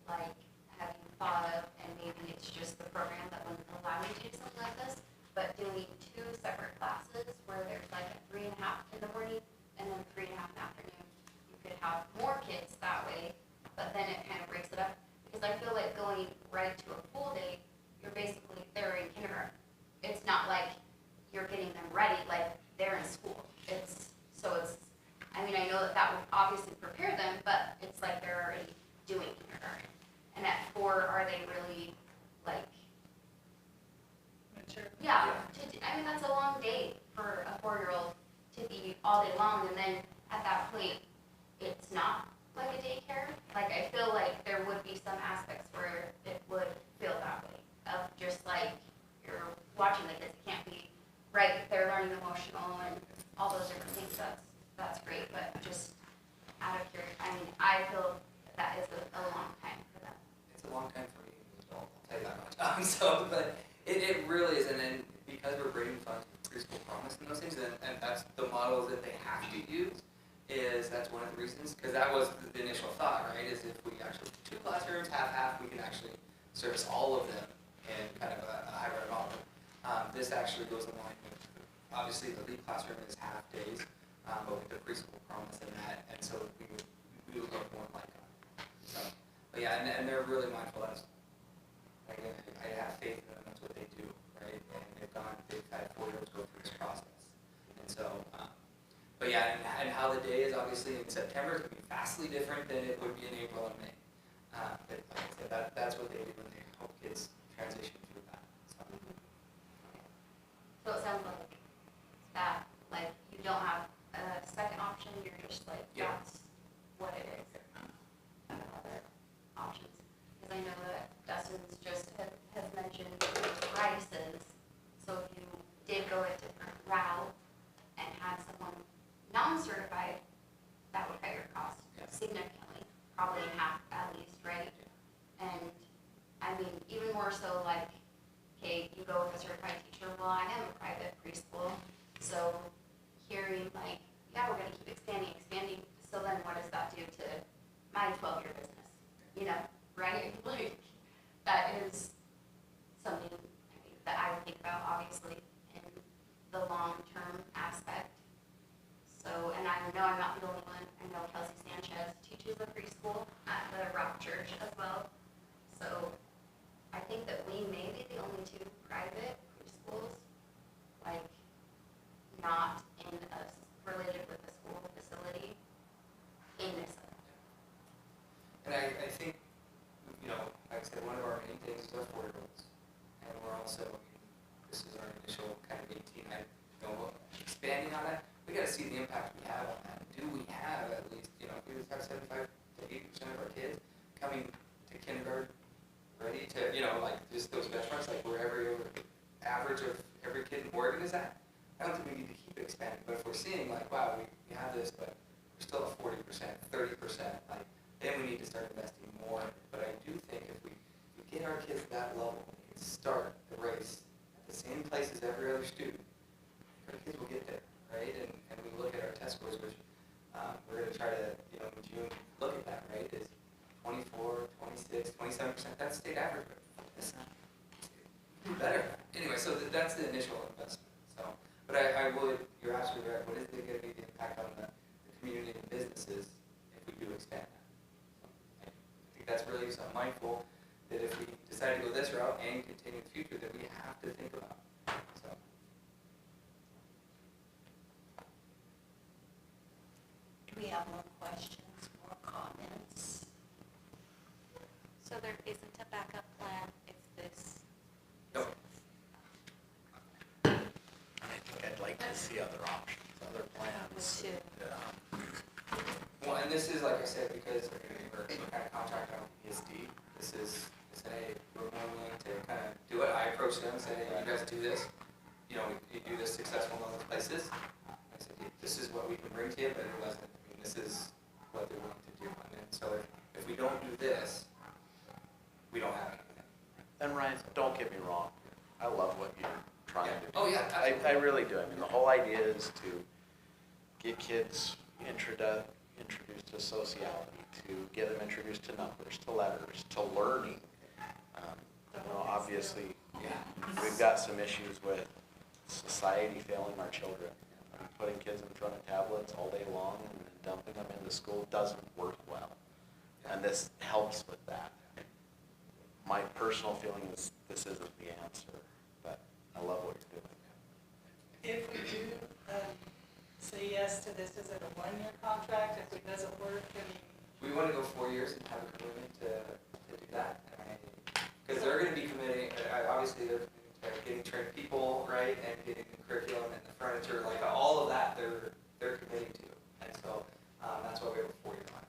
G: like, have you thought of, and maybe it's just the program that wouldn't allow you to do something like this, but doing 2 separate classes where there's like a 3.5 in the morning and then 3.5 in the afternoon. You could have more kids that way, but then it kind of breaks it up. Because I feel like going right to a full day, you're basically, they're in kindergarten. It's not like you're getting them ready, like they're in school. I mean, I know that would obviously prepare them, but it's like they're already doing kindergarten. And at 4, are they really like Yeah, I mean, that's a long day for a 4-year-old to be all day long, and then at that point, it's not like a daycare. Like, I feel like there would be some aspects where it would feel that way, of just like, you're watching the kids, it can't be, right, they're learning emotional and all those different things, that's great, but just out of curiosity, I mean, I feel that is a long time for them.
A: It's a long time for me, as well, I'll tell you that much. So, but it really is, and then because we're bringing funds for preschool promise and those things, and that's the model that they have to use, that's one of the reasons, because that was the initial thought, right, is if we actually, 2 classrooms, half, we can actually service all of them in kind of a hybrid model. This actually goes in line with, obviously, the lead classroom is half days, but with the preschool promise and that, and so we would look more like that. So, but yeah, and they're really mindful as, again, I have faith in them, that's what they do, right? And they've had 4-year-olds go through this process. And so, but yeah, and how the day is obviously in September is going to be vastly different than it would be in April and May. But like I said, that's what they do when they help kids transition through that. So.
G: So it sounds like like you don't have a second option, you're just like,
A: Yeah.
G: that's what it is. Other options, because I know that Dustin's just has mentioned prices, so if you did go a different route and had someone non-certified, that would cut your cost
A: Yeah.
G: significantly, probably in half at least, right? And, I mean, even more so like, okay, you go with a certified teacher, well, I am a private preschool, so hearing like, yeah, we're gonna keep expanding, so then what does that do to my 12-year business? You know, right? Like, that is something I think that I would think about, obviously, in the long-term aspect. So, and I know I'm not the only one, I know Kelsey Sanchez teaches a preschool at the Rock Church as well. So, I think that we may be the only 2 private preschools, like, not in related with the school facility in this.
A: And I think, you know, like I said, one of our main things is our 4-year-olds. And we're also, this is our initial kind of 18, expanding on that, we gotta see the impact we have on that. Do we have at least, you know, if we have 75 to 80% of our kids coming to kindergarten ready to, you know, like just those benchmarks, like where every average of every kid in Oregon is at? I don't think we need to keep expanding, but if we're seeing like, wow, we have this, but we're still at 40%, 30%, like, then we need to start investing more. But I do think if we get our kids to that level, we can start the race at the same place as every other student, our kids will get there, right? And we look at our test scores, which we're going to try to, you know, in June, look at that, right? Is 24, 26, 27%, that's state average, but it's not, do better. Anyway, so that's the initial investment. So, but I would, you're absolutely right, what is going to be the impact on the community and businesses if we do expand that? So I think that's really something mindful, that if we decide to go this route and continue in the future, that we have to think about. So.
C: Do we have more questions, more comments?
F: So there isn't a backup plan if this.
A: No.
D: I think I'd like to see other options, other plans.
F: Too.
A: Well, and this is, like I said, because we're kind of contracted on ESD, this is, hey, we're more willing to kind of do it. I approached them and said, hey, you guys do this, you know, you do this successful in other places. I said, this is what we can bring to you, but it wasn't, I mean, this is what they're willing to do. And so if we don't do this, we don't have anything.
D: And Ryan, don't get me wrong, I love what you're trying to do.
A: Oh, yeah,
D: I
A: absolutely.
D: really do. I mean, the whole idea is to get kids introduced to sociality, to get them introduced to numbers, to letters, to learning. You know, obviously, we've got some issues with society failing our children. Putting kids in front of tablets all day long and then dumping them into school doesn't work well. And this helps with that. My personal feeling is this isn't the answer, but I love what you're doing.
E: If we do say yes to this, is it a 1-year contract? If it doesn't work, then
A: We want to go 4 years and have a commitment to do that. Because they're going to be committing, obviously they're committing to getting trained people, right, and getting the curriculum and the furniture, like all of that, they're committing to. And so that's why we have a 4-year plan.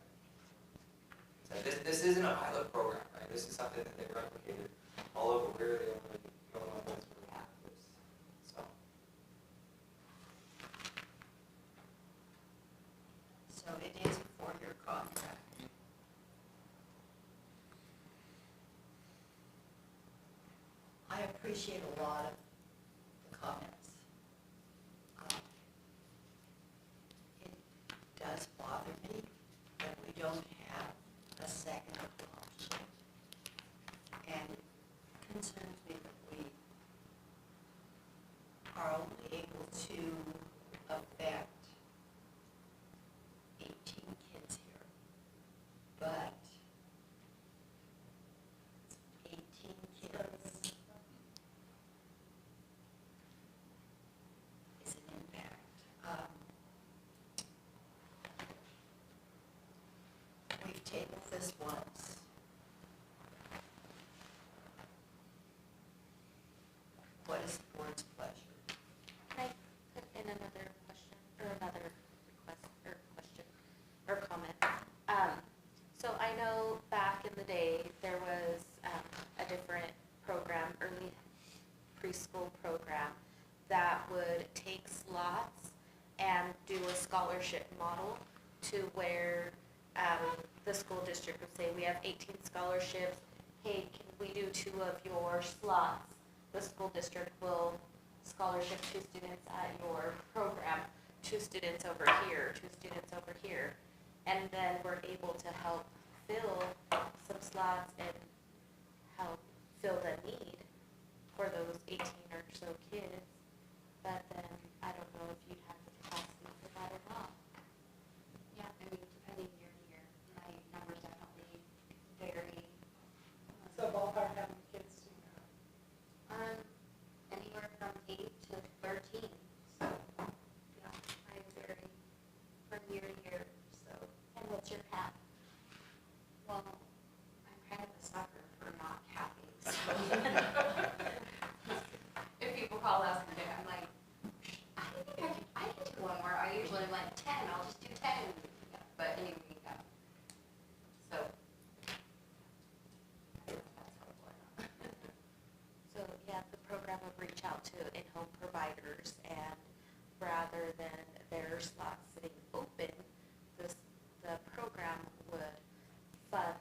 A: So this isn't a pilot program, right? This is something that they replicated all over. We're the only ones that really have this. So.
C: So it is a 4-year contract. I appreciate a lot of the comments. It does bother me that we don't have a second option. And it concerns me that we are only able to affect 18 kids here. But 18 kids is an impact. We've tabled this once. What is the board's pleasure?
F: Can I put in another question, or another request, or question, or comment? So I know back in the day, there was a different program, early preschool program, that would take slots and do a scholarship model to where the school district would say, we have 18 scholarships, hey, can we do 2 of your slots? The school district will scholarship 2 students at your program, 2 students over here, 2 students over here. And then we're able to help fill some slots and help fill the need for those 18 or so kids. But then I don't know if you'd have the capacity for that or not.
G: Yeah, I mean, depending year to year, my numbers definitely vary.
E: So ballpark, how many kids do you have?
G: Anywhere from 8 to 13. So, yeah, I vary from year to year. So,
C: And what's your cap?
G: well, I'm kind of a sucker for not capping. So if people call last minute, I'm like, I think I can do one more. I usually am like 10. I'll just do 10. Yeah, but anyway, yeah. So that's how it works.
F: So, yeah, the program would reach out to in-home providers, and rather than their slots sitting open, the program would fund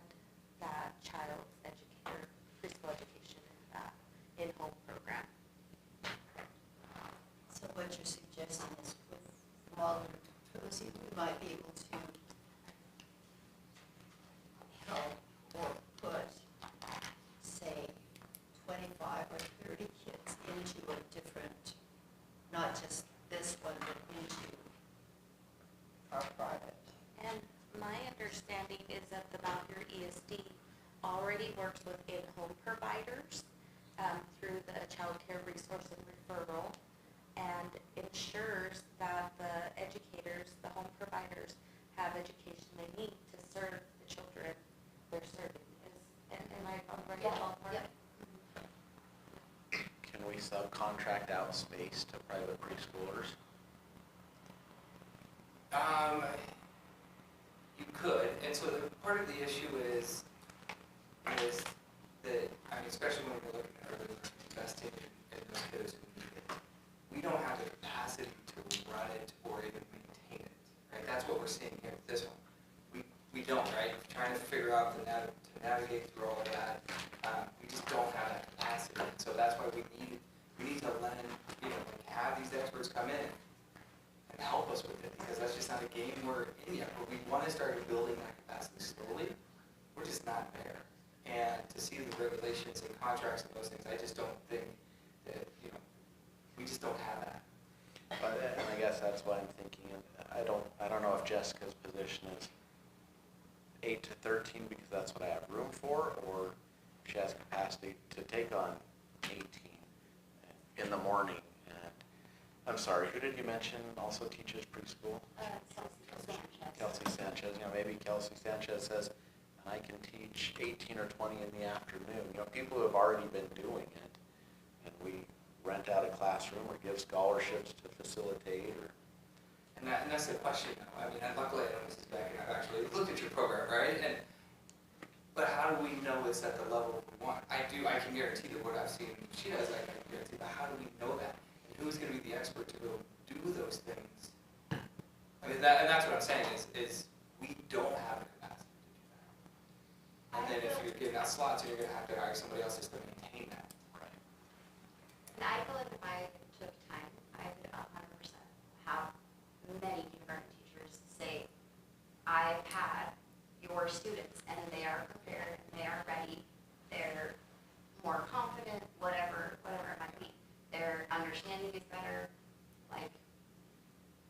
F: that child's educator, preschool education in that in-home program.
C: So what you're suggesting is with smaller cozy, we might be able to help or put, say, 25 or 30 kids into a different, not just this one, but into our private.
F: And my understanding is that the Malheur ESD already works with in-home providers through the Child Care Resource and Referral, and ensures that the educators, the home providers, have education they need to serve the children they're serving. Am I on the right
G: Yeah,
F: ballpark?
G: yep.
D: Can we subcontract out space to private preschoolers?
A: You could, and so the part of the issue is that, I mean, especially when we're looking at early learning, investing in those kids who need it, we don't have the capacity to run it or even maintain it, right? That's what we're seeing here with this one. We don't, right? Trying to figure out to navigate through all of that, we just don't have that capacity. And so that's why we need to lend, like have these experts come in and help us with it, because that's just not a game we're in yet. But we want to start building that capacity slowly. We're just not there. And to see the regulations and contracts and those things, I just don't think that, we just don't have that.
D: But, and I guess that's why I'm thinking, I don't know if Jessica's position is 8 to 13 because that's what I have room for, or if she has capacity to take on 18 in the morning. And I'm sorry, who did you mention also teaches preschool? Kelsey Sanchez. Maybe Kelsey Sanchez says, I can teach 18 or 20 in the afternoon. People who have already been doing it, and we rent out a classroom or give scholarships to facilitate or?
A: And that's the question now. I mean, and luckily, I know Mrs. Beck and I've actually looked at your program, right? But how do we know it's at the level we want? I can guarantee that what I've seen she does, I can guarantee, but how do we know that? And who's gonna be the expert to go do those things? I mean, and that's what I'm saying is we don't have the capacity to do that. And then if you're giving out slots, you're gonna have to hire somebody else just to maintain that.
G: And I feel like if I took time, I would 100% have many concurrent teachers say, I've had your students and they are prepared and they are ready, they're more confident, whatever it might be. Their understanding is better, like,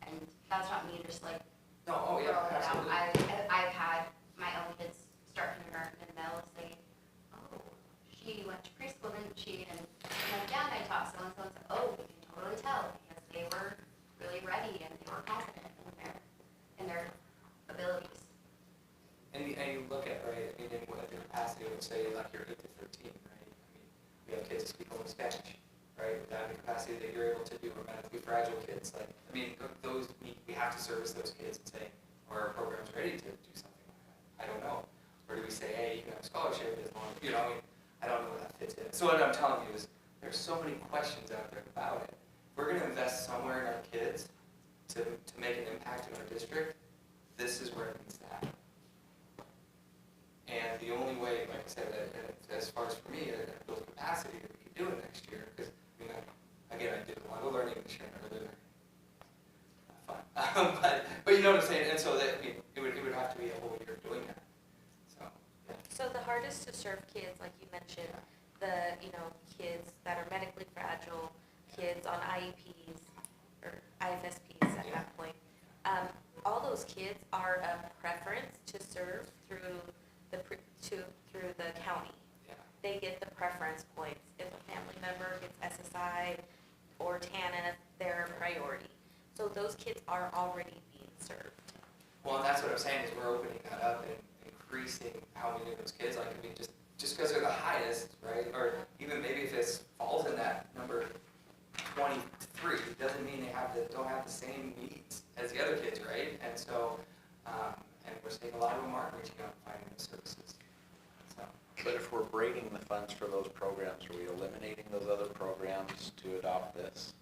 G: and that's not me just like
A: No, oh yeah,
G: throwing it out.
A: absolutely.
G: I've had my own kids start kindergarten and they'll say, oh, she went to preschool, didn't she? And I'm like, yeah, and I taught so-and-so, and so, oh, we can totally tell because they were really ready and they were confident in their abilities.
A: And you look at, right, I mean, in what the capacity would say, like you're 8 to 13, right? I mean, we have kids that speak only Spanish, right? Without the capacity that you're able to do, or medically fragile kids, like, I mean, those, we have to service those kids and say, are our programs ready to do something like that? I don't know. Or do we say, hey, you can have a scholarship as long, you know, I mean, I don't know where that fits in. So what I'm telling you is, there's so many questions out there about it. If we're gonna invest somewhere in our kids to make an impact in our district, this is where it needs to happen. And the only way, like I said, as far as for me, to build capacity that we can do it next year, because, I mean, again, I did a lot of learning this year, early learning. Fun. But you know what I'm saying, and so that, I mean, it would have to be a whole year of doing that, so, yeah.
F: So the hardest to serve kids, like you mentioned, the, kids that are medically fragile, kids on IEPs or IFSPs at
A: Yeah.
F: that point, all those kids are a preference to serve through the county.
A: Yeah.
F: They get the preference points. If a family member gets SSI or TANF, they're a priority. So those kids are already being served.
A: Well, and that's what I'm saying, is we're opening that up and increasing how many of those kids, like, I mean, just because they're the highest, right? Or even maybe if it falls in that number 23, doesn't mean they don't have the same needs as the other kids, right? And so, and we're seeing a lot of them aren't reaching out and finding the services. So,
D: But if we're braiding the funds for those programs, are we eliminating those other programs to adopt this?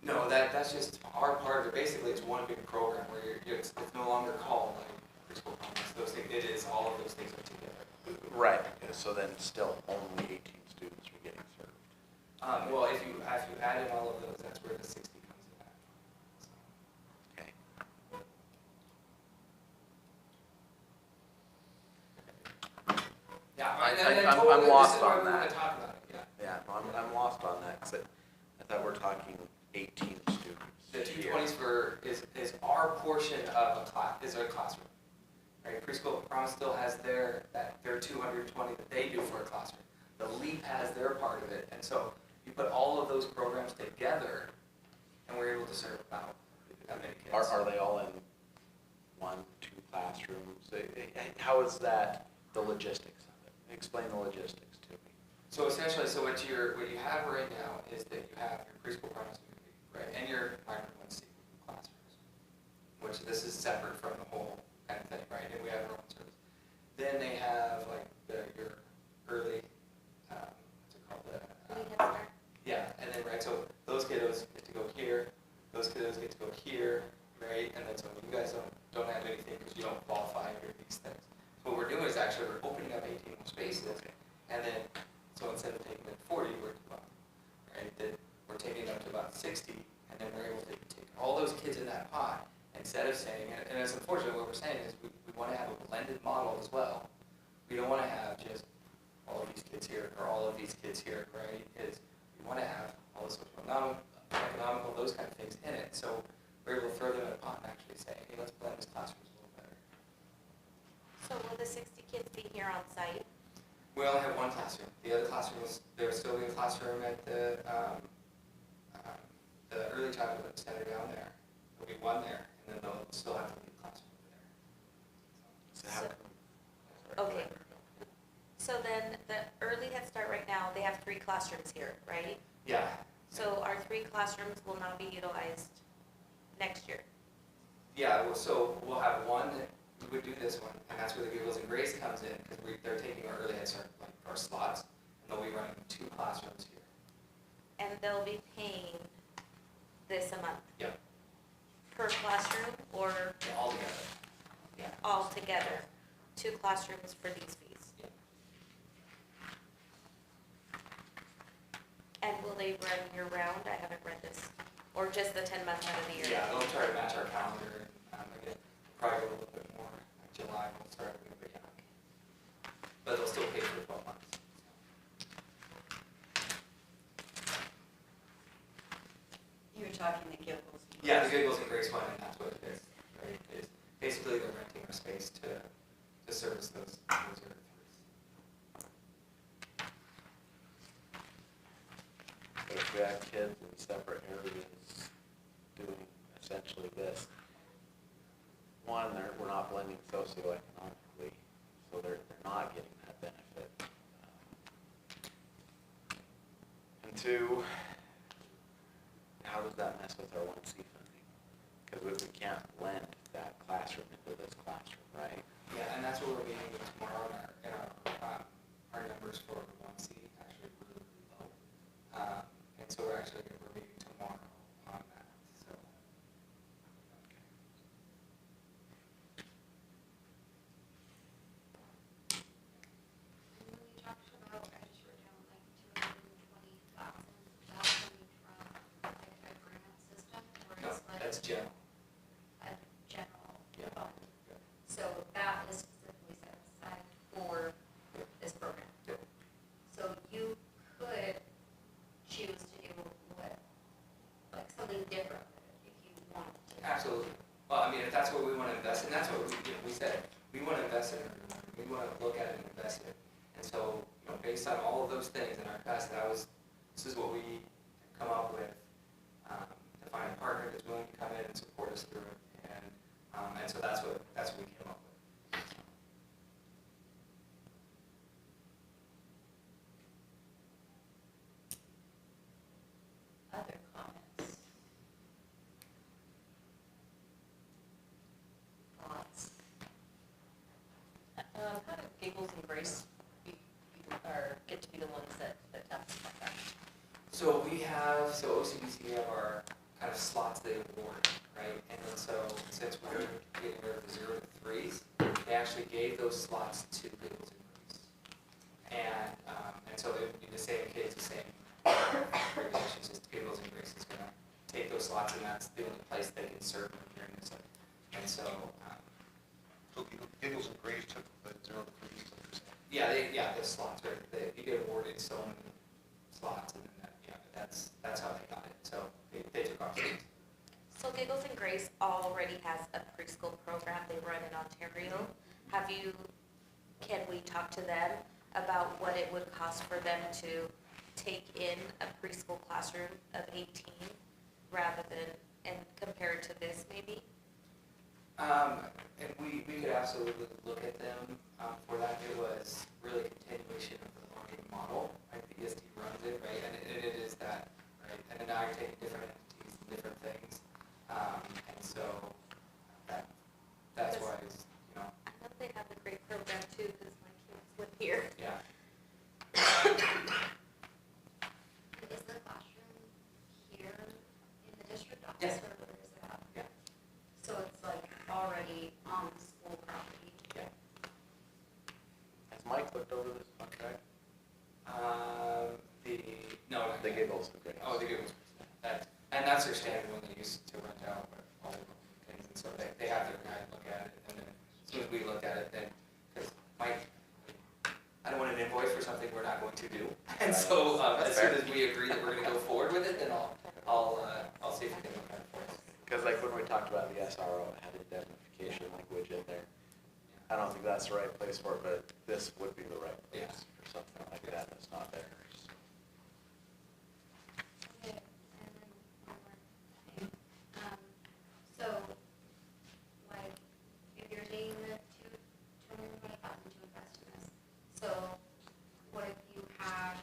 A: no, that's just our part of it. Basically, it's one big program where it's no longer called like preschool promise. Those things, it is all of those things are together.
D: Right, so then still only 18 students are getting served.
A: Well, if you add in all of those, that's where the 60 comes in at. So.
D: Okay.
A: Yeah,
D: I'm lost on
A: We're
D: that.
A: gonna talk about it, yeah.
D: Yeah, no, I'm lost on that, because I thought we're talking 18 students.
A: The
D: here.
A: 220s is our portion of a classroom. Right, preschool promise still has their 220 that they do for a classroom. The LEAP has their part of it, and so you put all of those programs together, and we're able to serve about that many kids.
D: Are they all in 1, 2 classrooms? How is that, the logistics of it? Explain the logistics to me.
A: So essentially, what you have right now is that you have your preschool promise community, right, and your minor 1C classrooms, which this is separate from the whole kind of thing, right? And we have our own service. Then they have like your early, what's it called? Yeah, and then right, so those kiddos get to go here, those kiddos get to go here, right? And then so you guys don't have anything because you don't qualify for these things. So what we're doing is actually we're opening up 18 more spaces, and then so instead of taking it 40, we're right? Then we're taking it up to about 60, and then we're able to take all those kids in that pot. Instead of saying, and it's unfortunate what we're saying is we want to have a blended model as well. We don't want to have just all of these kids here or all of these kids here, right? Is we want to have all the social economical, those kind of things in it. So we're able to throw them in a pot and actually say, hey, let's blend this classrooms a little better.
F: So will the 60 kids be here on site?
A: We only have one classroom. The other classroom there will still be a classroom at the early childhood center down there. There'll be one there. And then they'll still have to leave the classroom over there.
D: So how
F: So-
D: come?
F: Okay. So then the early Head Start right now, they have 3 3 classrooms here, right?
A: Yeah,
F: So our 3 classrooms will not be utilized next year.
A: yeah, so we'll have one that we would do this one, and that's where the Giggles and Grace comes in, because they're taking our early head start, like our slots, and they'll be running 2 classrooms here.
F: And they'll be paying this a month
A: Yep,
F: per classroom or
A: yeah, all together. Yeah.
F: all together? 2 classrooms for these fees.
A: Yep.
F: And will they run year round? I haven't read this. Or just the 10 months out of the year?
A: Yeah, they'll try to match our calendar, and again, probably a little bit more, like July, we'll start a little bit young. But they'll still pay for 12 months.
C: You were talking the Giggles.
A: Yeah, the Giggles and Grace one, and that's what it is, right? It's basically they're renting our space to service those other threes.
D: But if we have kids in separate areas doing essentially this, one, we're not blending socioeconomically, so they're not getting that benefit. And 2, how does that mess with our 1C funding? Because we can't blend that classroom into this classroom, right?
A: Yeah, and that's what we're meeting with tomorrow, and our numbers for 1C actually really, really low. And so we're meeting tomorrow on that, so.
G: And when you talked about, I just wrote down like 220,000, that's coming from like a grant system, or
A: No,
G: is like
A: that's general.
G: a general
A: Yeah.
G: fund? So that is specifically set aside for this program?
A: Yep.
G: So you could choose to do what, like something different with it if you wanted to.
A: Absolutely. Well, I mean, if that's what we want to invest in, that's what we said. We want to invest in it. We want to look at it and invest in it. And so, based on all of those things in our past, this is what we come up with, to find a partner that's willing to come in and support us through it. And so that's what we came up with.
C: Other comments? Thoughts?
H: How do Giggles and Grace get to be the ones that tap this like that?
A: So OCBC have our kind of slots they award, right? And then so since we're getting rid of the 0 to 3s, they actually gave those slots to Giggles and Grace. And so they would be the same kids, the same regulations, just Giggles and Grace is gonna take those slots, and that's the only place they can serve them during this. And so,
I: So Giggles and Grace took the 0 to 3s, like you're saying.
A: yeah, the slots, right? You get awarded so many slots, and then that's how they got it. So they took off slots.
F: So Giggles and Grace already has a preschool program they run in Ontario. Can we talk to them about what it would cost for them to take in a preschool classroom of 18 rather than, and compare it to this maybe?
A: And we could absolutely look at them for that. It was really a continuation of the learning model, right? The ESD runs it, right? And it is that, right? And then now you're taking different entities and different things. And so that's why it's,
F: I know they have a great program too, because my kids live here.
A: yeah.
G: Is the classroom here in the district office,
A: Yeah.
G: or where is it at?
A: Yeah.
G: So it's like already on the school property?
D: Has Mike looked over this contract?
A: No,
D: The Giggles and Grace.
A: Oh, the Giggles. That's their standard one they use to rent out all the things. And so they have their guy look at it, and then as soon as we look at it, then, because Mike, I don't want an invoice for something we're not going to do. And so as
D: That's
A: soon
D: fair.
A: as we agree that we're going to go forward with it, then I'll see if we can look at it for us.
D: Because like when we talked about the SRO, it had indemnification language in there. I don't think that's the right place for it, but this would be the right place
A: Yeah.
D: for something like that that's not there.
G: Okay, and then one more thing. So, like, if you're taking the 220,000 to invest in this, so what if you had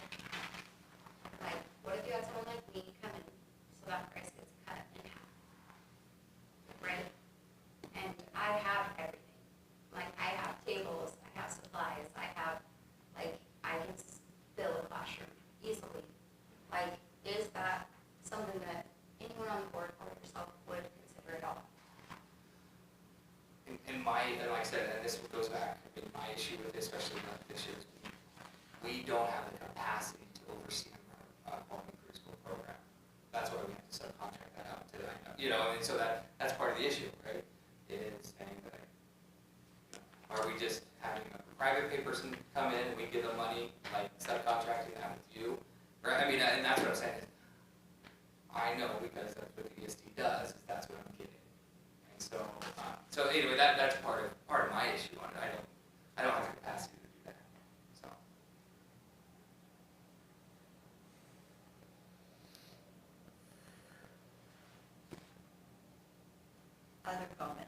A: I mean, so that's part of the issue, right? Is saying that, are we just having a private pay person come in and we give them money, like subcontracting that with you? Right, I mean, and that's what I'm saying is, I know because that's what the ESD does, is that's what I'm getting. And so, so anyway, that's part of my issue on it. I don't have the capacity to do that, so.
C: Other comments?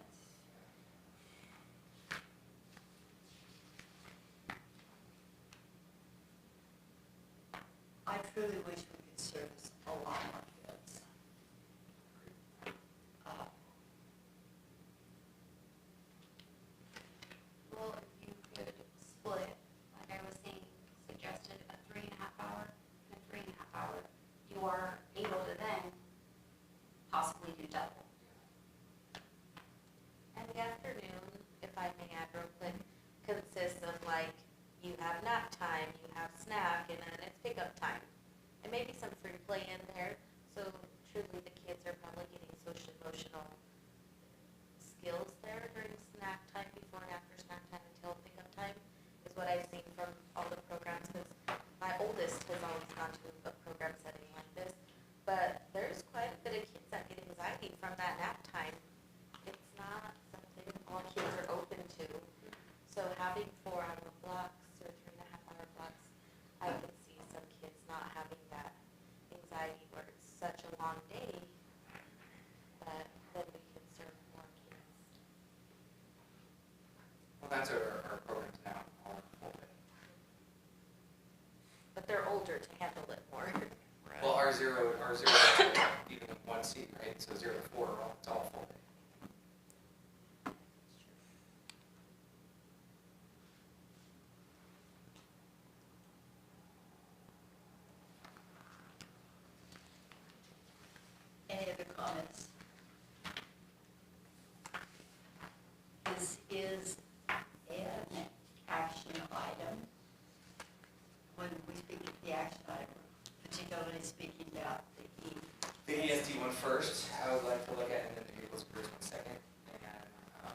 C: I truly wish we could service a lot more kids.
G: Well, if you could split, like I was saying, suggested a 3.5 hour and a 3.5 hour, you are able to then possibly do double.
F: And the afternoon, if I may add real quick, consists of like, you have nap time, you have snack, and then it's pickup time. And maybe some free play in there, so truly the kids are probably getting social emotional skills there during snack time, before and after snack time until pickup time, is what I've seen from all the programs, because my oldest has always gone to a program setting like this. But there's quite a bit of kids that get anxiety from that nap time. It's not something all kids are open to. So having 4-hour blocks or 3.5-hour blocks, I could see some kids not having that anxiety where it's such a long day, but then we can serve more kids.
A: Well, that's our programs now, all full day.
F: But they're older to handle it more.
A: Well, our zero, even with one seat, right? So 0 to 4, it's all full day.
C: Any other comments? This is an action item. When we speak of the action item, we're particularly speaking about the E.
A: The ESD one first, I would like to look at, and then the Giggles Group one second. And,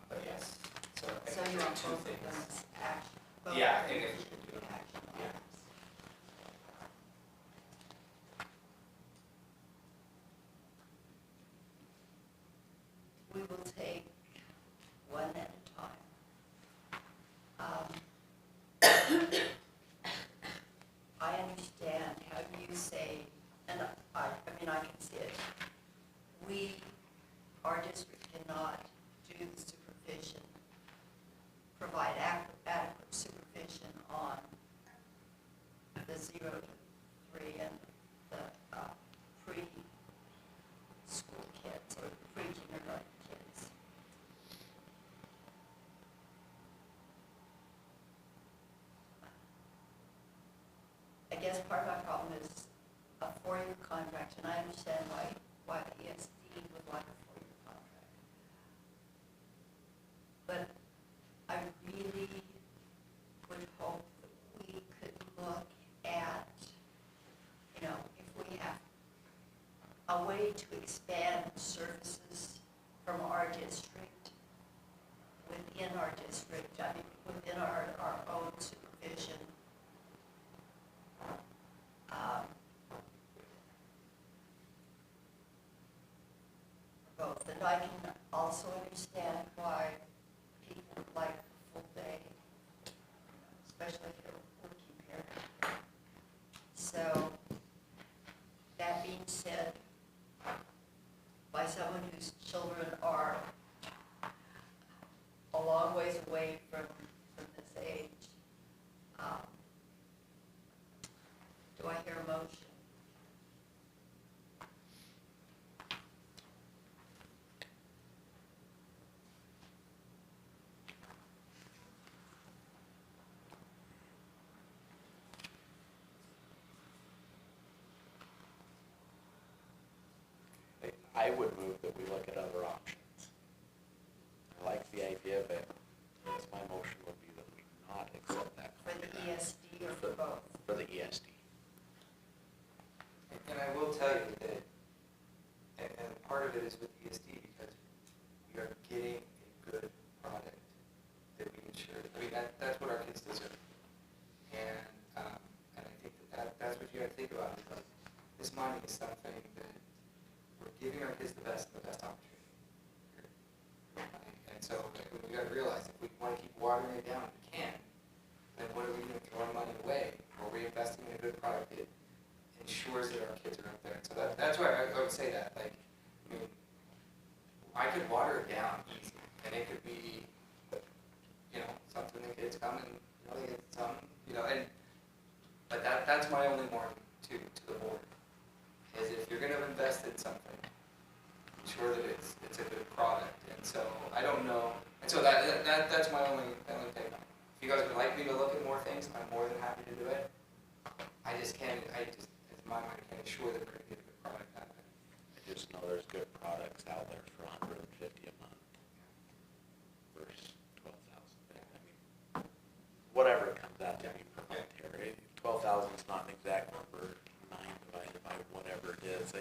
A: but yes, so. I
C: So
A: think
C: you
A: there are
C: want
A: two
C: both of
A: things.
C: them as action? both
A: Yeah,
C: of
A: I think
C: them
A: if we
C: should
A: could
C: be
A: do it.
C: action
A: Yeah.
C: items. We will take one at a time. I understand how you say, and I mean, I can see it. Our district cannot do the supervision, provide adequate supervision on the 0 to 3 and the preschool kids or pre-kindergarten kids. I guess part of my problem is a 4-year contract, and I understand why the ESD would like a 4-year contract. But I really would hope that we could look at, if we have a way to expand services from our district, within our district, I mean, within our own supervision. Both, and I can also understand why people like a full day, especially if you're a working parent. So, that being said, by someone whose children are a long ways away from this age, do I hear a motion?
D: I would move that we look at other options. I like the idea of it. Yes, my motion would be that we not accept that
C: For the
D: contract.
C: ESD or for both?
D: For the ESD.
A: And I will tell you that, and part of it is with ESD because we are getting a good product that we ensure. I mean, that's what our kids deserve. And I think that's what you got to think about. Is like, this money is something that we're giving our kids the best opportunity. And so we got to realize if we want to keep watering it down, we can. Then what are we doing? Throwing money away, or reinvesting in a good product that ensures that our kids are up there. So that's why I would say that. Like, I mean, I could water it down easy, and it could be, you know, something the kids come and they get some, but that's my only warning to the board is if you're going to invest in something, ensure that it's a good product. And so I don't know, and so that's my only take on it. If you guys would like me to look at more things, I'm more than happy to do it. I just, in my mind, can't assure that we're going to get a good product out of it.
D: I just know there's good products out there for $150 a month versus $12,000. I mean, whatever it comes out to be per month here. 12,000 is not an exact number. 9 divided by whatever it is.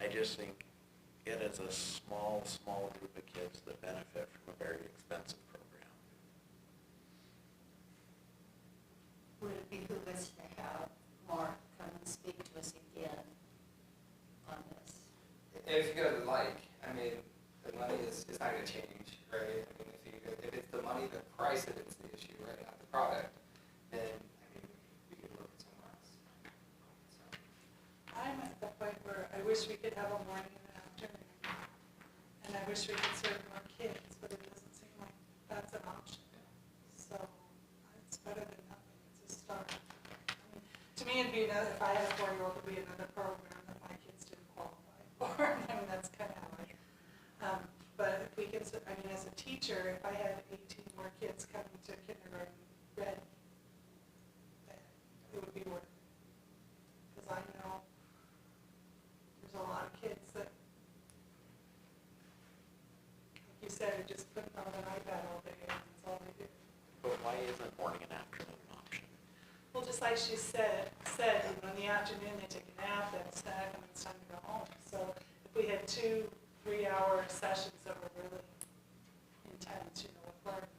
D: I just think it is a small group of kids that benefit from a very expensive program.
C: Would it behoove us to have Mark come and speak to us again on this?
A: If you guys would like, I mean, the money is not going to change, right? I mean, if it's the money, the price of it's the issue, right, not the product, then, I mean, we could look at somewhere else. So,
E: I'm at the point where I wish we could have a morning and an afternoon, and I wish we could serve more kids, but it doesn't seem like that's an option. So it's better than nothing, it's a start. I mean, to me, it'd be another, if I had a 4-year-old, it'd be another program that my kids didn't qualify for. I mean, that's kind of how I, but if we could, I mean, as a teacher, if I had 18 more kids coming to kindergarten ready, then it would be worth it. Because I know there's a lot of kids that, like you said, are just putting on an iPad all day and that's all they do.
D: But why isn't morning and afternoon an option?
E: Well, just like she said, in the afternoon they take a nap, they have a snack, and it's time to go home. So if we had 2 3-hour sessions that were really intense, with learning,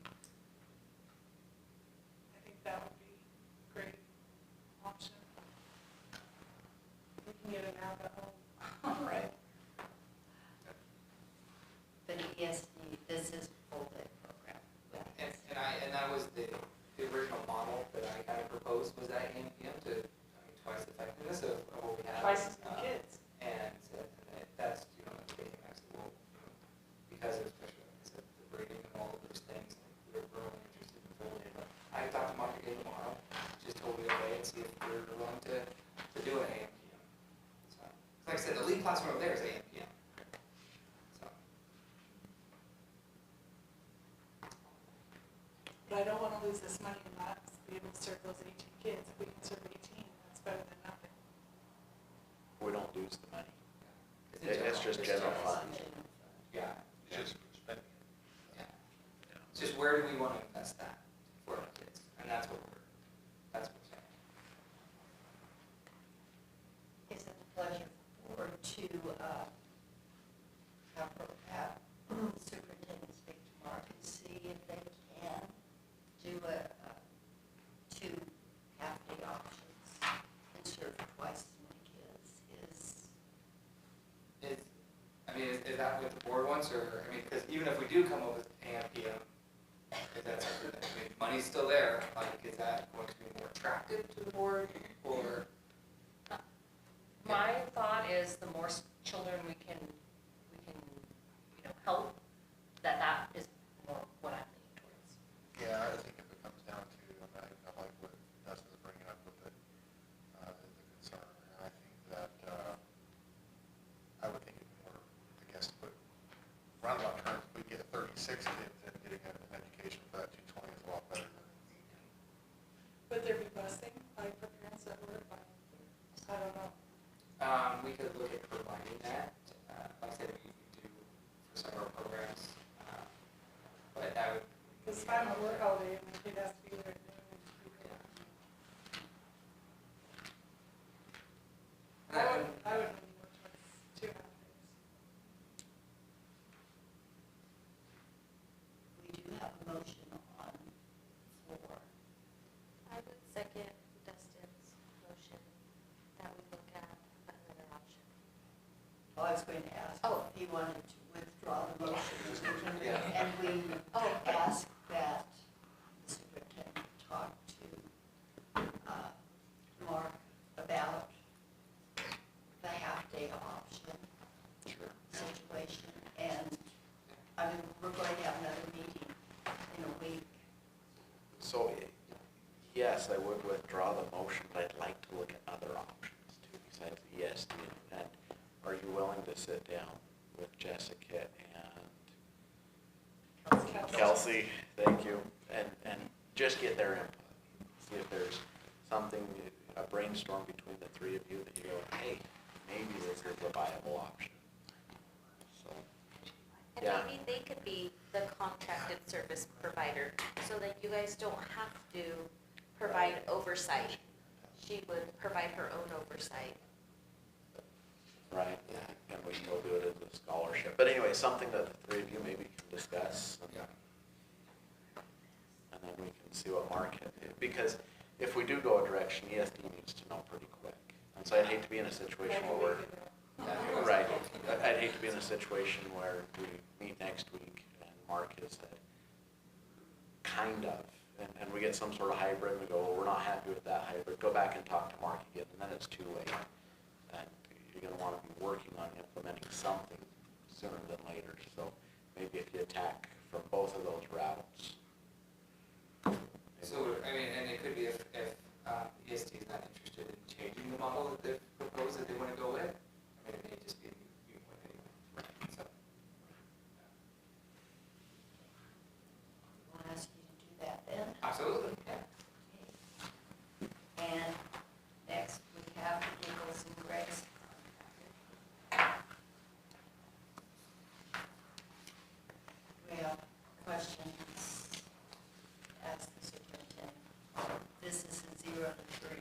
E: I think that would be a great option. We can get a nap at home.
D: Right.
C: But ESD, this is a full-day program.
A: and that was the original model that I kind of proposed was that AMPM to, twice the effectiveness of what we have.
E: Twice as many kids.
A: And that's, taking us to, because of especially like I said, the breeding and all of those things, we're really interested in full day. But I can talk to Mark again tomorrow, just hold it away and see if we're willing to do an AMPM. So, like I said, the lead classroom over there is AMPM. So,
E: But I don't want to lose this money and not be able to serve those 18 kids. If we can serve 18, that's better than nothing.
D: We don't lose the money.
A: it's
D: It's just general fund.
A: Yeah.
I: It's just spending.
A: Yeah. It's just where do we want to invest that for our kids? And that's what we're saying.
C: Is it a pleasure for to have superintendent speak to Mark and see if they can do 2 half-day options and serve twice as many kids?
A: Is that what the board wants, or, because even if we do come up with AMPM, is that something that, money's still there, like, is that going to be more attractive to the board, or?
H: My thought is the more children we can, help, that is more what I'm leaning towards.
I: Yeah, I think if it comes down to, I like what Dustin's bringing up with the concern, and I think that, I would think it'd be more, I guess, to put roundabout terms, if we get 36 kids and getting an education for that 220 is a lot better than 18.
E: Would there be busing, like for parents that work? I don't know.
A: We could look at providing that, like I said, we do for some of our programs, but that would.
E: Because if I'm at work all day and the kid has to be there at noon.
A: And that would,
E: I would lean more towards 2 half days.
C: was going to ask
F: Oh.
C: if you wanted to withdraw the motion.
A: Yeah.
C: And we
F: Oh,
C: ask that the superintendent talk to Mark about the half-day option
D: Sure.
C: situation. And, I mean, we're going to have another meeting in a week.
D: So, yes, I would withdraw the motion, but I'd like to look at other options too, besides the ESD. And are you willing to sit down with Jessica and Kelsey? Thank you. And just get their input. See if there's something, a brainstorm between the three of you that you go, hey, maybe this is a viable option. So,
F: and
D: yeah.
F: maybe they could be the contracted service provider, so that you guys don't have to provide oversight. She would provide her own oversight.
D: Right, and we can go do it as a scholarship. But anyway, something that the three of you maybe can discuss.
A: Yeah.
D: And then we can see what Mark can do. Because if we do go a direction, ESD needs to know pretty quick. And so I'd hate to be in a situation where we're, right, I'd hate to be in a situation where we meet next week and Mark has said, kind of, and we get some sort of hybrid and we go, well, we're not happy with that hybrid. Go back and talk to Mark again, and then it's too late. And you're gonna wanna be working on implementing something sooner than later. So maybe if you attack from both of those routes.
A: So, I mean, and it could be if EST is not interested in changing the model that they've proposed that they want to go with, I mean, it may just be you win anyway. So,
C: I'll ask you to do that then.
A: absolutely, yeah.
C: And next, we have the Giggles and Grace. We have questions, ask the superintendent. This is a 0 to 3.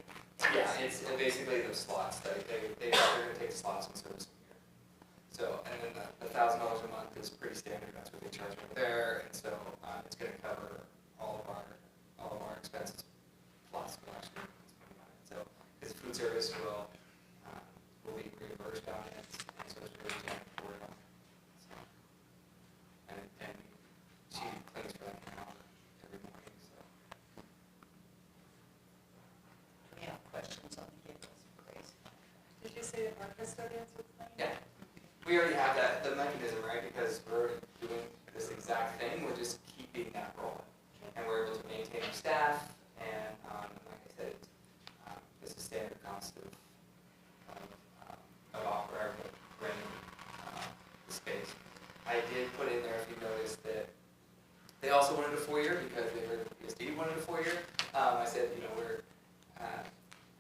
A: Yeah, it's basically those slots, they're gonna take slots and service them here. So, and then the $1,000 a month is pretty standard, that's what they charge over there, and so, it's gonna cover all of our expenses plus, we'll actually, so, because food service will be reimbursed on it, and so it's really jam for it on. So, and she cleans for like an hour every morning, so.
C: We have questions on the Giggles and Grace.
E: Did you say that our custodians would claim?
A: Yeah, we already have that, the mechanism, right, because we're already doing this exact thing, we're just keeping that rolling. And we're able to maintain our staff, and like I said, it's a standard cost of renting the space. I did put in there, if you noticed, that they also wanted a foyer, because they heard PSD wanted a foyer. I said, you know,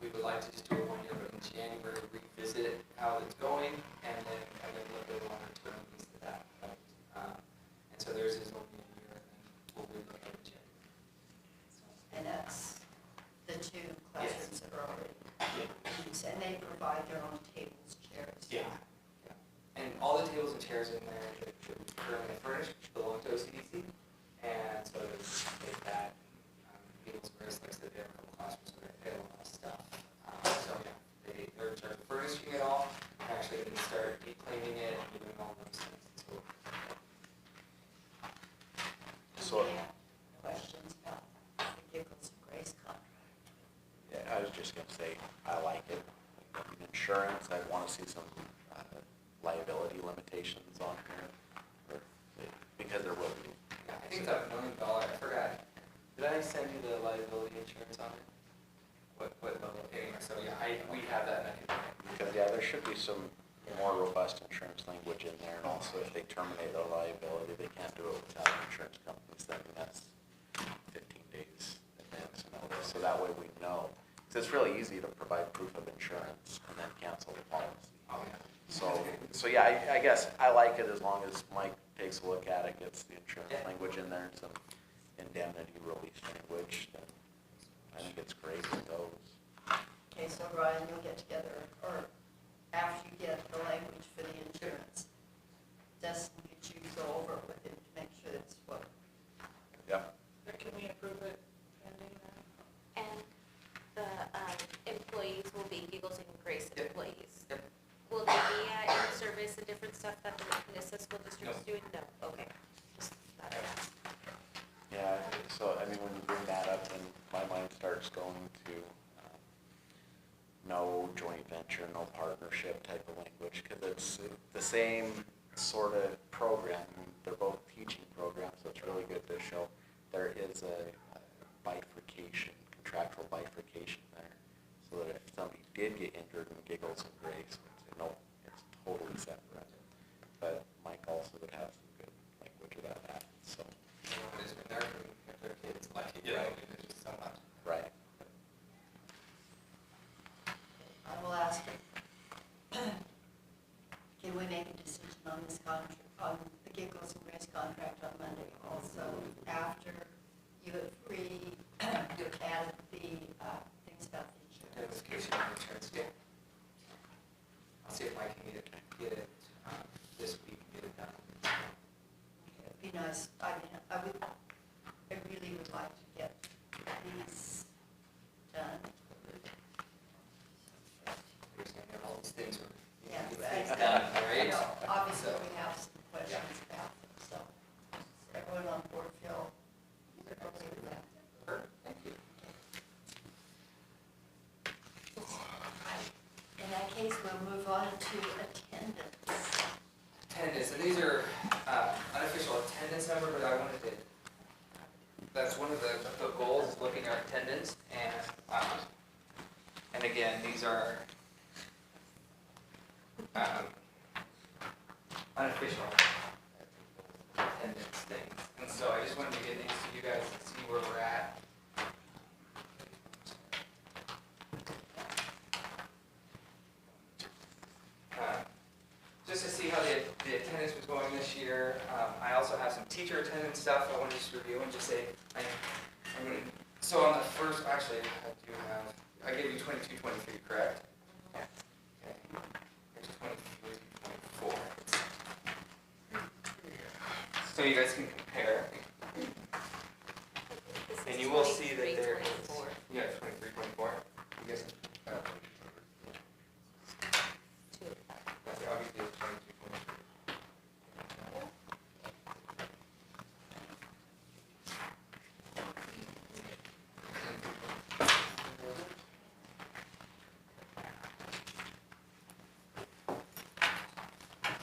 A: we would like to just do it 1 year, but in January, revisit how it's going, and then look at a longer term lease at that point. And so theirs is only a year, and then we'll relook at it in January.
C: And that's the two classrooms that are already used, and they provide their own tables, chairs.
A: Yeah. And all the tables and chairs in there that we currently furnish belong to OCDC, and so if that, people's Grace, like I said, they have a couple classrooms, so they have a lot of stuff. So yeah, they're in charge of furnishing it all, and actually they start deep cleaning it and doing all those things. So,
C: Do you have questions about the Giggles and Grace contract?
D: Yeah, I was just gonna say, I like it. Insurance, I wanna see some liability limitations on here, because there will be.
A: yeah, I think it's $1 million, I forgot. Did I send you the liability insurance on it? What level, anyway, so yeah, we have that mechanism.
D: Because, yeah, there should be some more robust insurance language in there, and also if they terminate their liability, they can't do it without an insurance company sending us 15 days advance notice, so that way we know. Because it's really easy to provide proof of insurance and then cancel the policy.
A: Oh, yeah.
D: So yeah, I guess I like it as long as Mike takes a look at it, gets the insurance
A: Yeah.
D: language in there, and some indemnity release language, then I think it's great with those.
C: Okay, so Ryan, you'll get together, or after you get the language for the insurance, Dustin, could you go over it with him to make sure that's what?
D: Yep.
E: Or can we approve it pending that?
F: And the employees will be Giggles and Grace
A: Yep.
F: employees.
A: Yep.
F: Will they be at in-service additional
D: venture, no partnership type of language, because it's the same sort of program. They're both teaching programs, so it's really good to show there is a bifurcation, contractual bifurcation there, so that if somebody did get injured in Giggles and Grace, it's totally separate. But Mike also would have some good language about that, so.
A: It's been there for their kids, like,
B: Yeah.
A: there's just so much.
D: Right.
C: I will ask, can we make a decision on this contract, on the Giggles and Grace contract on Monday also, after you have you've added the things about the insurance?
A: Notification on insurance, yeah. I'll see if Mike can get it this week, get it done.
C: Okay, it'd be nice, I really would like to get these done.
A: We're just gonna get all these things,
C: Yeah,
A: get
C: but
A: things
C: I-
A: done,
C: You
A: right?
C: know, obviously,
A: So-
C: we have some questions about them, so everyone on board feel okay with that.
A: Perfect, thank you.
C: In that case, we'll move on to attendance.
A: Attendance, and these are unofficial attendance number, but I wanted to, that's one of the goals, is looking at attendance, and again, these are unofficial attendance things, and so I just wanted to get these to you guys and see where we're at. Just to see how the attendance was going this year. I also have some teacher attendance stuff I want to just review and just say, I'm going to, so on the first, actually, I gave you 22, 23, correct? Yeah. Okay. Here's 23, 24. So you guys can compare. And you will see that there is, yeah, 23, 24. You guys, obviously it's 22, 23.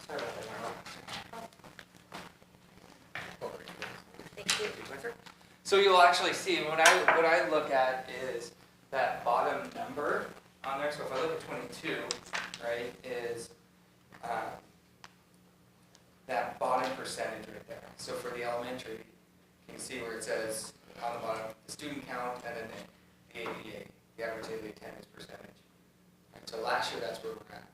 A: Sorry about that, Marla.
F: Thank you.
A: So you'll actually see, what I look at is that bottom number on there. So if I look at 22, right, is that bottom percentage right there. So for the elementary, you can see where it says on the bottom, the student count and then the ADA, the average daily attendance percentage. And so last year, that's where we're at.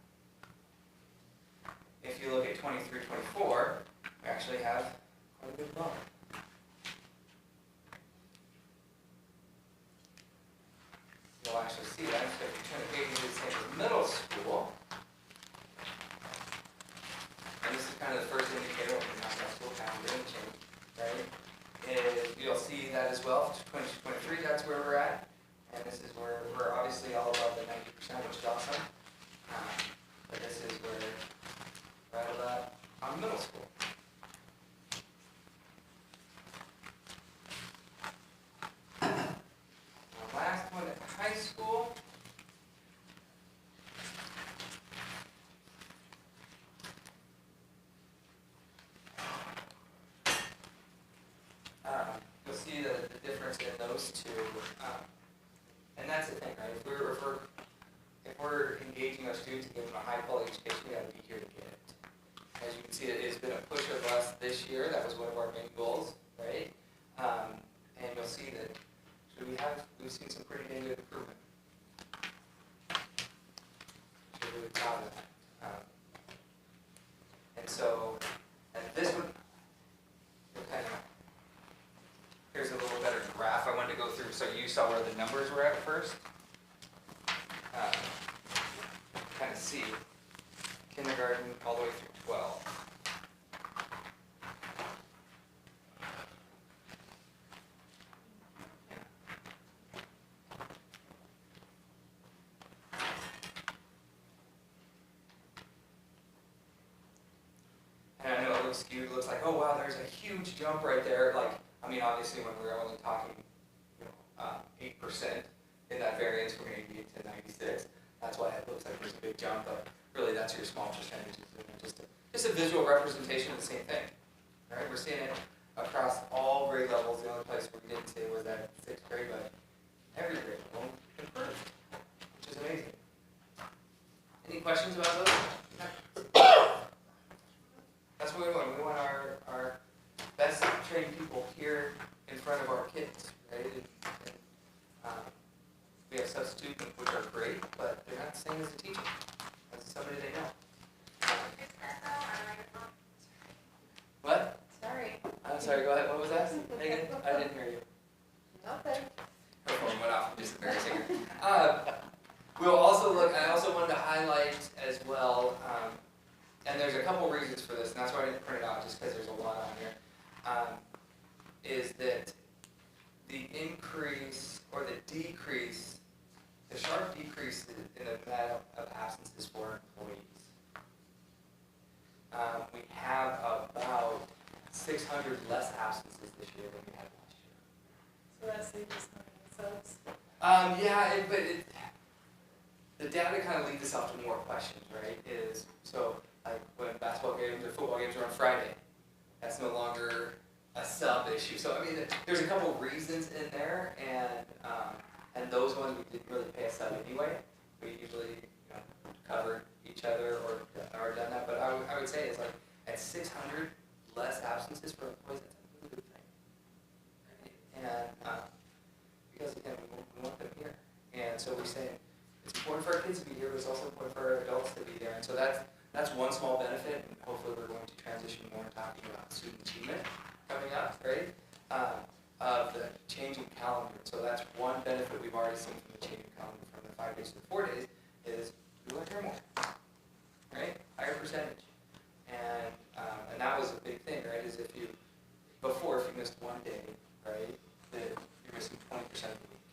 A: If you look at 23, 24, we actually have quite a bit bump. You'll actually see that. So if you turn the page to the same as middle school, and this is kind of the first indicator when you're not in school calendar and change, right? Is you'll see that as well. 22, 23, that's where we're at. And this is where we're obviously all above the 90%, which is awesome. But this is where we're at about on middle school. The last one at high school. You'll see the difference in those two. And that's the thing, right? If we're engaging our students and giving them a high quality education, we gotta be here to get it. As you can see, it has been a push of us this year. That was one of our main goals, right? And you'll see that we've seen some pretty dang good improvement. We're really proud of that. And so, and this one, here's a little better graph I wanted to go through so you saw where the numbers were at first. Kind of see kindergarten all the way through 12. And I know it looks skewed, it looks like, oh wow, there's a huge jump right there. Like, I mean, obviously when we're only talking, 8% in that variance from 88 to 96, that's why it looks like there's a big jump, but really that's your small percentages. And just a visual representation of the same thing. All right, we're seeing it across all grade levels. The only place where we didn't see it was that 6th grade, but every grade level improved, which is amazing. Any questions about those? That's what we want. We want our best trained people here in front of our kids, right? We have substitutes, which are great, but they're not the same as a teacher, as somebody they know. What?
H: Sorry.
A: I'm sorry, go ahead. What was that? Megan? I didn't hear you.
H: Nothing.
A: Her phone went off. I'm just embarrassing her. We'll also look, I also wanted to highlight as well, and there's a couple reasons for this, and that's why I didn't print it out, just because there's a lot on here, is that the increase or the decrease, the sharp decrease in the amount of absences for employees. We have about 600 less absences this year than we had last year.
E: So that's the just subs.
A: The data kind of leads us off to more questions, right? So like when basketball games or football games are on Friday, that's no longer a sub issue. So I mean, there's a couple reasons in there, and those ones we didn't really pay a sub anyway. We usually cover each other or done that. But I would say it's like at 600 less absences for employees, that's a really good thing. Right? And because again, we want them here, and so we're saying it's important for our kids to be here, but it's also important for our adults to be there. And so that's one small benefit, and hopefully we're going to transition more to talking about student achievement coming up, right? Of the changing calendar. So that's one benefit we've already seen from the changing calendar from the 5 days to the 4 days is we want to hear more, right? Higher percentage. And that was a big thing, right? Is if you missed one day, right, that you're missing 20% of the week.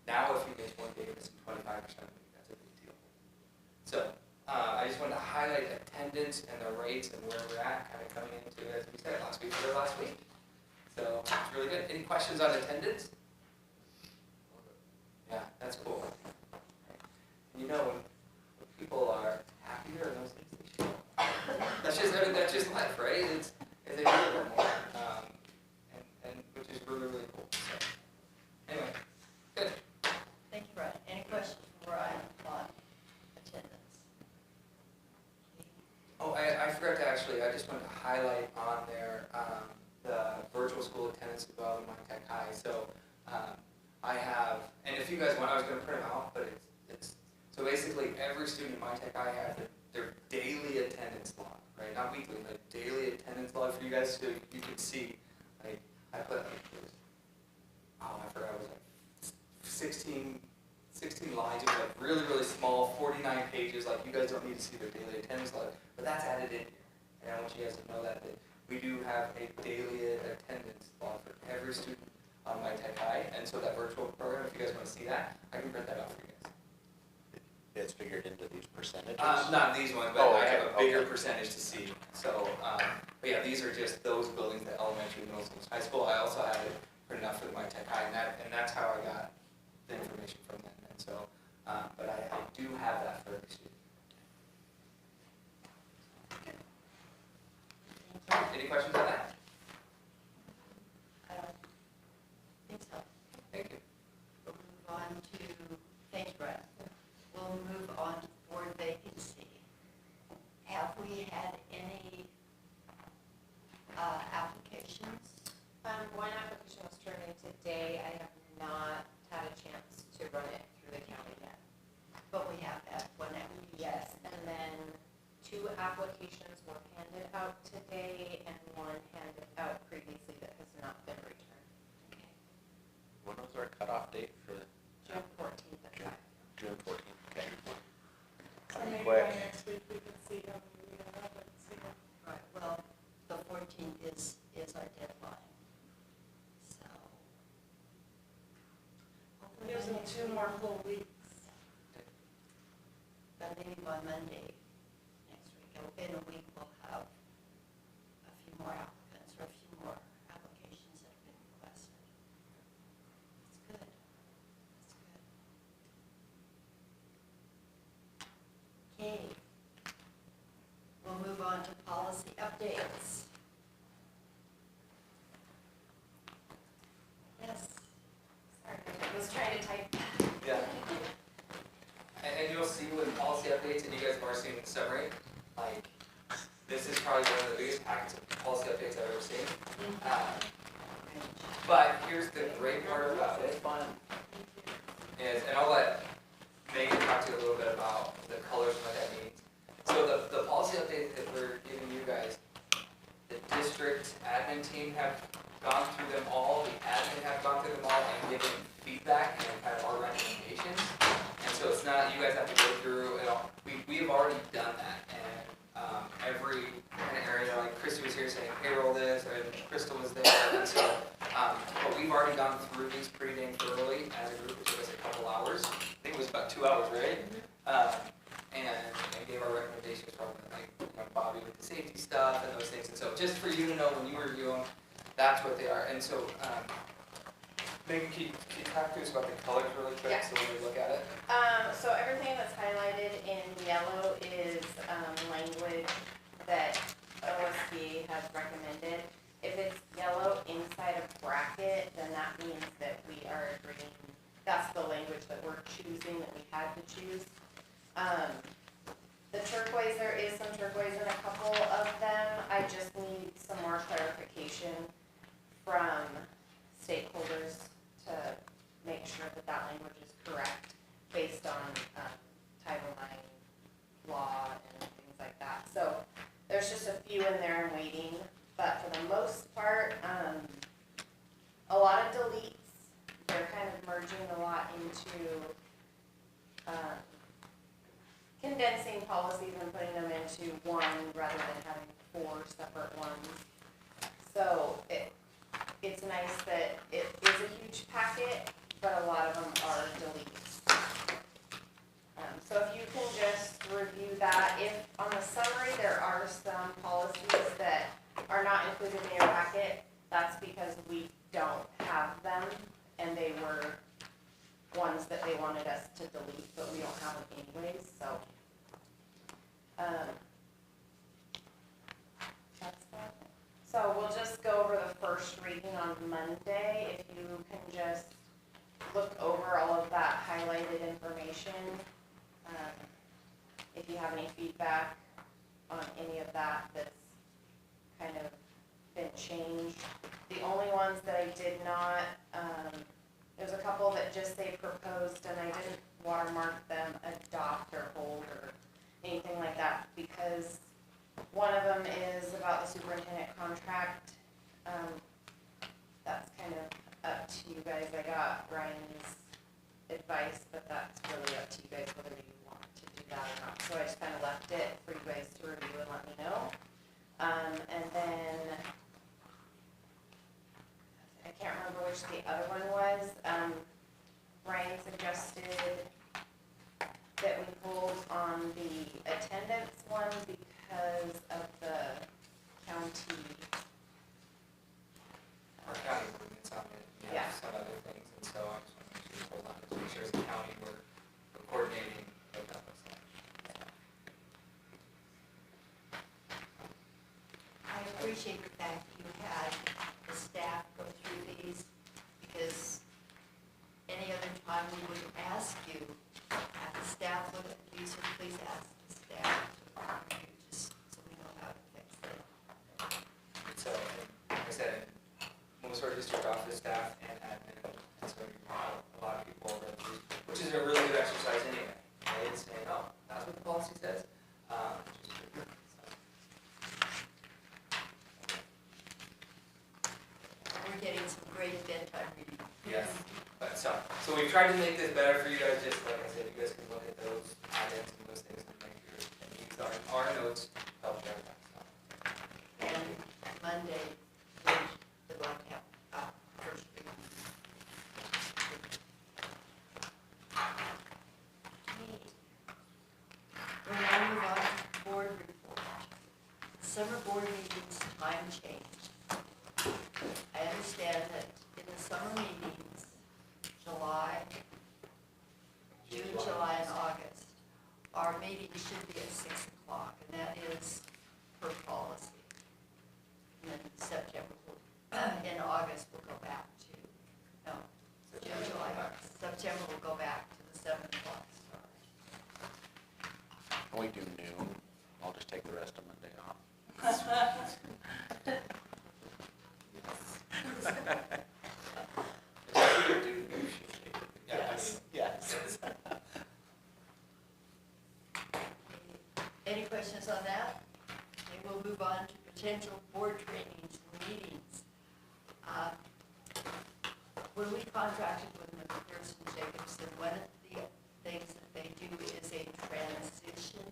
A: Now if you miss one day, you're missing 25% of the week. That's a big deal. So I just wanted to highlight attendance and the rates and where we're at, kind of coming into, as we said, last week. So it's really good. Any questions on attendance? Yeah, that's cool. And when people are happier and those things, they show. That's just life, right? It's they do a little more, and which is really, really cool. So anyway, good.
C: Thank you, Brian. Any questions for Brian on attendance?
A: Oh, I forgot to I just wanted to highlight on there the virtual school attendance development at Tech High. So I have, and if you guys want, I was going to print them out, but it's so basically every student in my Tech High have their daily attendance log, right? Not weekly, but daily attendance log for you guys, so you can see. Like I put, I forgot, it was like 16 lines. It was like really, really small, 49 pages. Like you guys don't need to see their daily attendance log, but that's added in here. And I want you guys to know that we do have a daily attendance log for every student on my Tech High. And so that virtual program, if you guys want to see that, I can print that out for you guys.
D: It's figured into these percentages?
A: Not these ones, but
D: Oh,
A: I
D: okay,
A: have a bigger percentage to see. So, but yeah, these are just those buildings, the elementary, middle school, high school. I also have it printed out for my Tech High, and that's how I got the information from them. And so, but I do have that for every student. Any questions on that?
C: I don't think so.
A: Thank you.
C: We'll move on to, thanks, Brian. We'll move on to board vacancy. Have we had any applications?
H: One application was turned in today. I have not had a chance to run it through the county yet.
C: But we have had one application.
H: Yes, and then 2 applications were handed out today and 1 handed out previously that has not been returned.
C: Okay.
D: When was our cutoff date for
H: June 14th at 5.
D: June 14th? Okay.
E: So
D: Coming
E: maybe
D: quick.
E: by next week we can see how many we have up and see.
C: Right, well, the 14th is our deadline. So. hopefully
E: Gives
C: by
E: them
C: next
E: 2
C: week-
E: more full weeks.
C: But maybe by Monday next week, in a week, we'll have a few more applicants or a few more applications that have been requested. That's good. That's good. reports. Yes.
H: Sorry, I was trying to type.
A: Yeah. And you'll see with policy updates, and you guys have already seen the summary, like, this is probably one of the biggest packets of policy updates I've ever seen. But here's the great part about it,
D: Fun.
A: is, and I'll let Megan talk to you a little bit about the colors and what that means. So the policy update that we're giving you guys, the district admin team have gone through them all, the admin have gone through them all and given feedback and kind of our recommendations. And so it's not, you guys have to go through it all. We have already done that, and every kind of area, like Christy was here saying payroll this, and Crystal was there, and so, but we've already gone through these pretty dang thoroughly as a group. It took us a couple hours. I think it was about 2 hours, right? And gave our recommendations from, like, Bobby with the safety stuff and those things. And so just for you to know, when you review them, that's what they are. And so, Megan, can you talk to us about the colors really quick,
H: Yeah.
A: so when we look at it?
H: So everything that's highlighted in yellow is language that OSBA has recommended. If it's yellow inside a bracket, then that means that we are agreeing, that's the language that we're choosing, that we had to choose. The turquoise, there is some turquoise in a couple of them. I just need some more clarification from stakeholders to make sure that that language is correct based on Title IX law and things like that. So there's just a few in there I'm waiting, but for the most part, a lot of deletes. They're kind of merging a lot into condensing policies and putting them into one rather than having 4 separate ones. So it's nice that it is a huge packet, but a lot of them are deletes. So if you can just review that, if on the summary there are some policies that are not included in your packet, that's because we don't have them, and they were ones that they wanted us to delete, but we don't have them anyways, so. That's that. So we'll just go over the first reading on Monday. If you can just look over all of that highlighted information. If you have any feedback on any of that that's kind of been changed. The only ones that I did not, there's a couple that just say proposed, and I didn't watermark them adopt or hold or anything like that, because one of them is about the superintendent contract. That's kind of up to you guys. I got Ryan's advice, but that's really up to you guys whether you want to do that or not. So I just kind of left it for you guys to review and let me know. And then, I can't remember which the other one was. Ryan suggested that we hold on the attendance one because of the county.
A: Our county ordinance on it, and
H: Yeah.
A: some other things, and so I just want to make sure we hold on to make sure as a county we're coordinating what that looks like.
C: I appreciate the fact that you had the staff go through these, because any other time we would ask you, have the staff look at these, or please ask the staff to review, just so we know how to fix it.
A: And so, and like I said, most of our district office staff and admin, and so a lot of people read through, which is a really good exercise anyway, right? It's saying, oh, that's what the policy says. Which is pretty good, so.
C: We're getting some great bedtime reading.
A: Yes, but so we've tried to make this better for you guys, just like I said, you guys can look at those items and those things and make sure, and these are our notes, help everyone, so.
C: And Monday, we're going to have first reading. We'll now move on to board report. Summer board meetings time changed. I understand that in the summer meetings, June, July, and August, our meeting should be at 6 o'clock, and that is per policy.
D: Can we do noon? I'll just take the rest of Monday off.
A: Yes.
D: Yes.
C: Any questions on that? Okay, we'll move on to potential board trainings and meetings. When we contracted with McPherson Jacobson, one of the things that they do is a transition,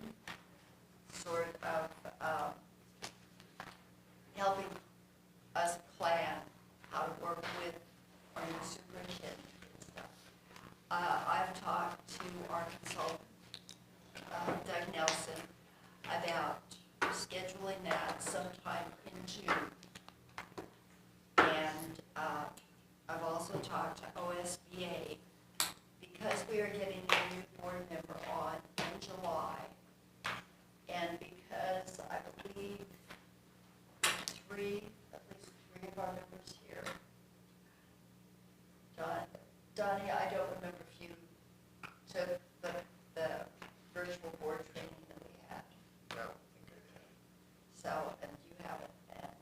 C: sort of helping us plan how to work with our new superintendent and stuff. I've talked to our consultant, Doug Nelson, about scheduling that sometime in June. And I've also talked to OSBA, because we are getting a new board member on in July, and because I believe at least three of our members here. Donnie, I don't remember if you took the virtual board training that we had.
I: No, I think I did.
C: So, and you haven't, and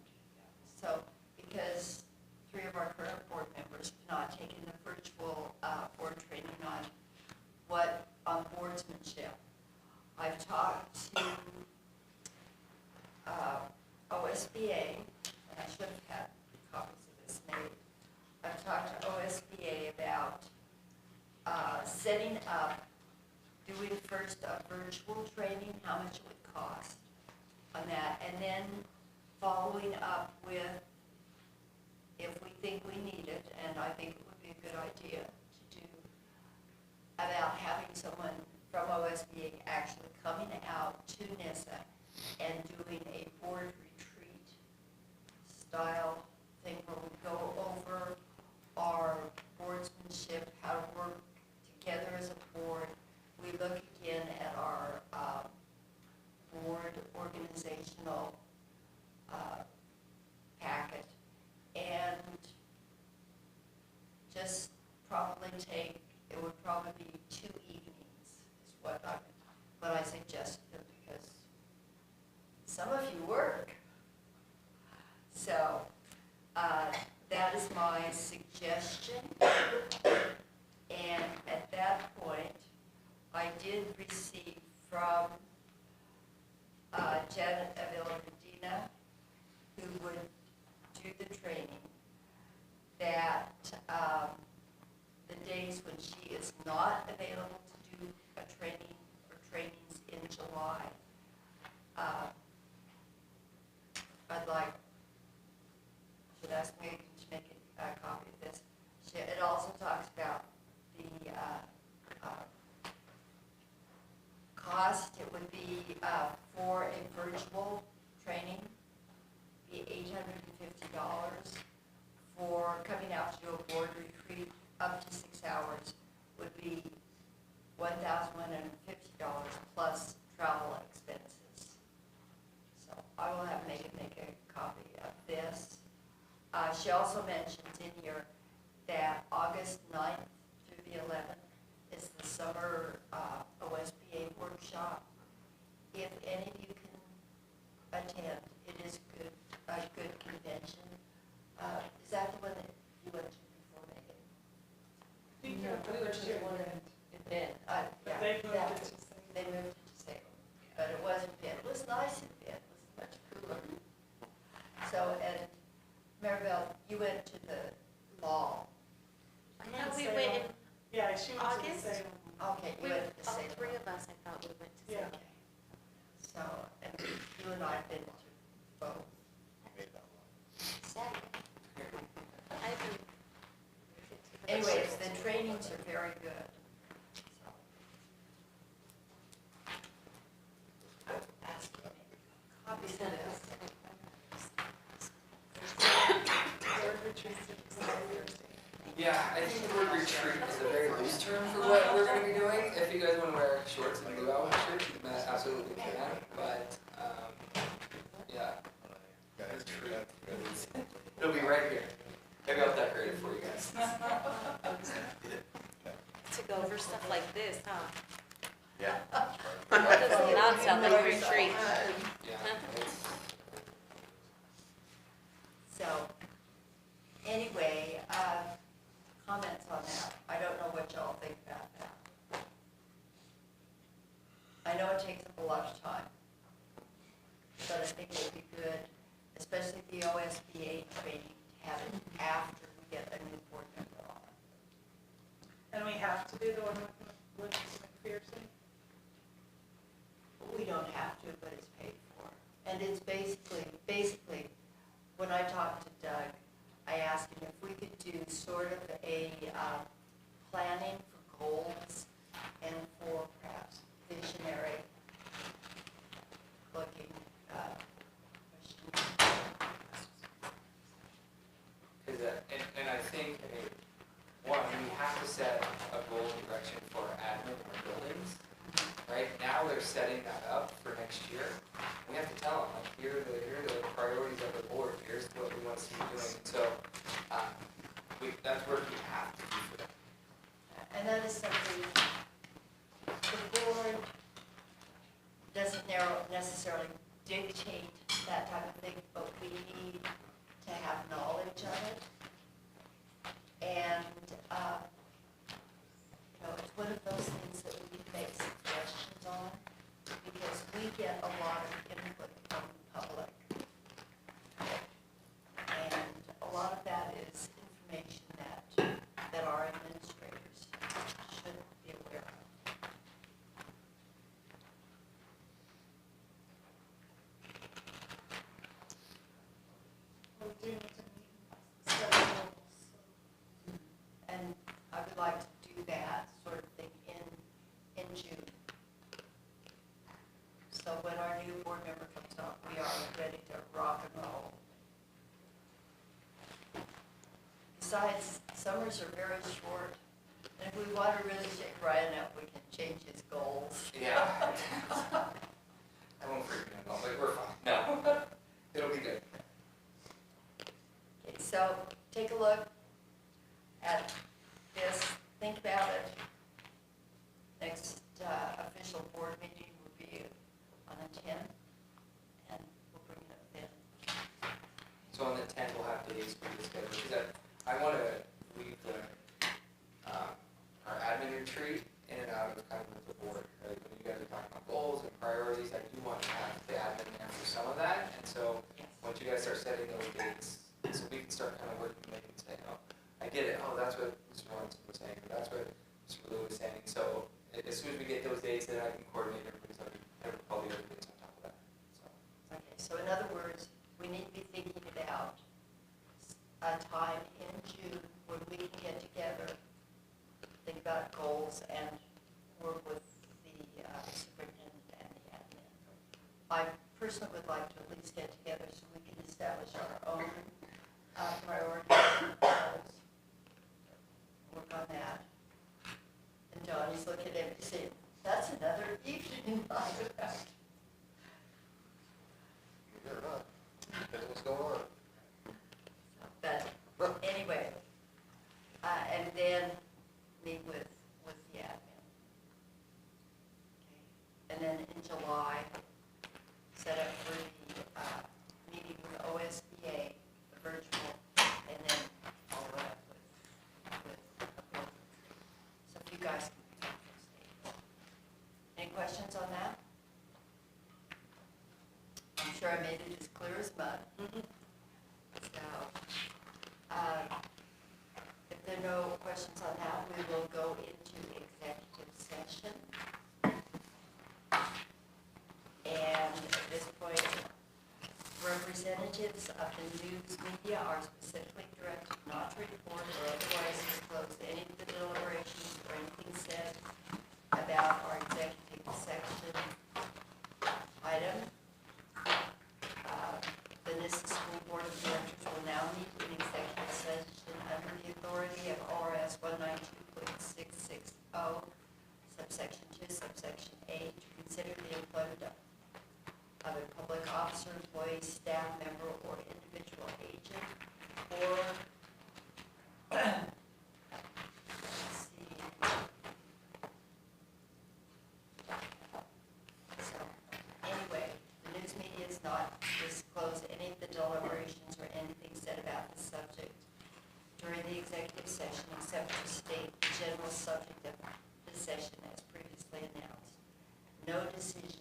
C: so, because three of our current board members have not taken the virtual board training on boardsmanship. I've talked to OSBA, and I should have had copies of this made. I've talked to OSBA about setting up, doing first a virtual training, how much it would cost on that, and then following up with, if we think we need it, and I think it would be a good idea to do, about having someone from OSBA actually coming out to NISA and doing a board retreat style thing where we go over our boardsmanship, how to work together as a board. We look again at our board organizational packet, and just probably take, it would probably be 2 evenings is what I suggested, because some of you work. So that is my suggestion. And at that point, I did receive from Janet Avila-Medina, who would do the training, that the days when she is not available to do a training or trainings in July, I'd like, should ask Megan to make a copy of this. It also talks about the cost. It would be for a virtual training, be $850. For coming out to do a board retreat up to 6 hours would be $1,150 plus travel expenses. So I will have Megan make a copy of this. She also mentions in here that August 9th through the 11th is the summer OSBA workshop. If any of you can attend, it is a good convention. Is that the one that you went to before, Megan?
E: We went to one and
C: Ben.
E: but they moved
C: that
E: it to
C: one. They moved it to Salem, but it wasn't Ben. It was nice in Ben. It was much cooler. So, and Maribel, you went to the law.
F: I thought we went in
E: yeah, she went to the
F: August?
E: same.
C: Okay, you went to the
F: all
C: Salem.
F: 3 of us, I thought we went to
E: Yeah.
F: Salem.
C: Okay. So, and you and I have been to both.
I: You made that one.
C: Saturday.
F: I think.
C: Anyways, the trainings are very good. So. Ask you to make copies of this.
E: Board retreats in July.
A: Yeah, I think the word retreat is a very loose term for what we're going to be doing. If you guys want to wear shorts and luau shirts, you absolutely can. But yeah, it'll be right here. Maybe I'll decorate it for you guys.
F: To go over stuff like this, huh?
D: Yeah.
F: That does not sound like a retreat.
A: Yeah, it's,
C: So, anyway, comments on that. I don't know what y'all think about that. I know it takes up a lot of time, but I think it would be good, especially the OSBA training, to have it after we get a new board member on.
E: And we have to do the one with McPherson?
C: We don't have to, but it's paid for. And it's basically, when I talked to Doug, I asked him if we could do sort of a planning for goals and for perhaps visionary looking questions.
A: Is that, and I think, one, we have to set a goal and direction for admin in our buildings. Right now, they're setting that up for next year. We have to tell them, like, here are the priorities of the board, here's what we want to see you doing. So, that's work we have to do for them.
C: And that is something the board doesn't necessarily dictate that type of thing, but we need to have knowledge of it. And, it's one of those things that we can make suggestions on, because we get a lot of input from the public. And a lot of that is information that our administrators should be aware of.
E: We're doing it in set goals, so.
C: And I would like to do that sort of thing in June. So when our new board member comes on, we are ready to rock and roll. Besides, summers are very short, and if we want to really shake Ryan up, we can change his goals.
A: Yeah. I won't freak me out, but we're fine. No, it'll be good.
C: Okay, so take a look at this, think about it. Next official board meeting will be on the 10th, and we'll bring it up then.
A: So on the 10th, we'll have days for the schedule, because I want to leave our admin retreat in and out of kind of with the board. Right? When you guys are talking about goals and priorities, I do want to have the admin there for some of that. And so once you guys start setting those dates, so we can start kind of working, making, saying, oh, I get it. Oh, that's what Mr. Lawrence was saying. Or that's what Mr. Blue was saying. So as soon as we get those dates, then I can coordinate everybody's all the other dates on top of that. So.
C: Okay, so in other words, we need to be thinking about a time in June when we can get together, think about goals, and work with the superintendent and the admin. I personally would like to at least get together so we can establish our own priorities and goals. Work on that. And Johnny's looking at me saying, that's another evening.
I: You're not. Depends what's going on.
C: But anyway, and then meet with the admin. Okay. And then in July, set up for the meeting with OSBA, the virtual, and then follow it up with a board. So if you guys can talk those dates. Any questions on that? I'm sure I made it as clear as mud. So, if there are no questions on that, we will go into executive session. And at this point, representatives of the news media are specifically directed not to report or otherwise disclose any of the deliberations or anything said about our executive section item. The Nissa School Board of Directors will now meet in executive session under the authority of ORS 192.660, subsection 2, subsection A, to consider the employment of a public officer, employee, staff member, or individual agent, or, let's see, not disclose any of the deliberations or anything said about the subject during the executive session except to state the general subject of the session as previously announced. No decision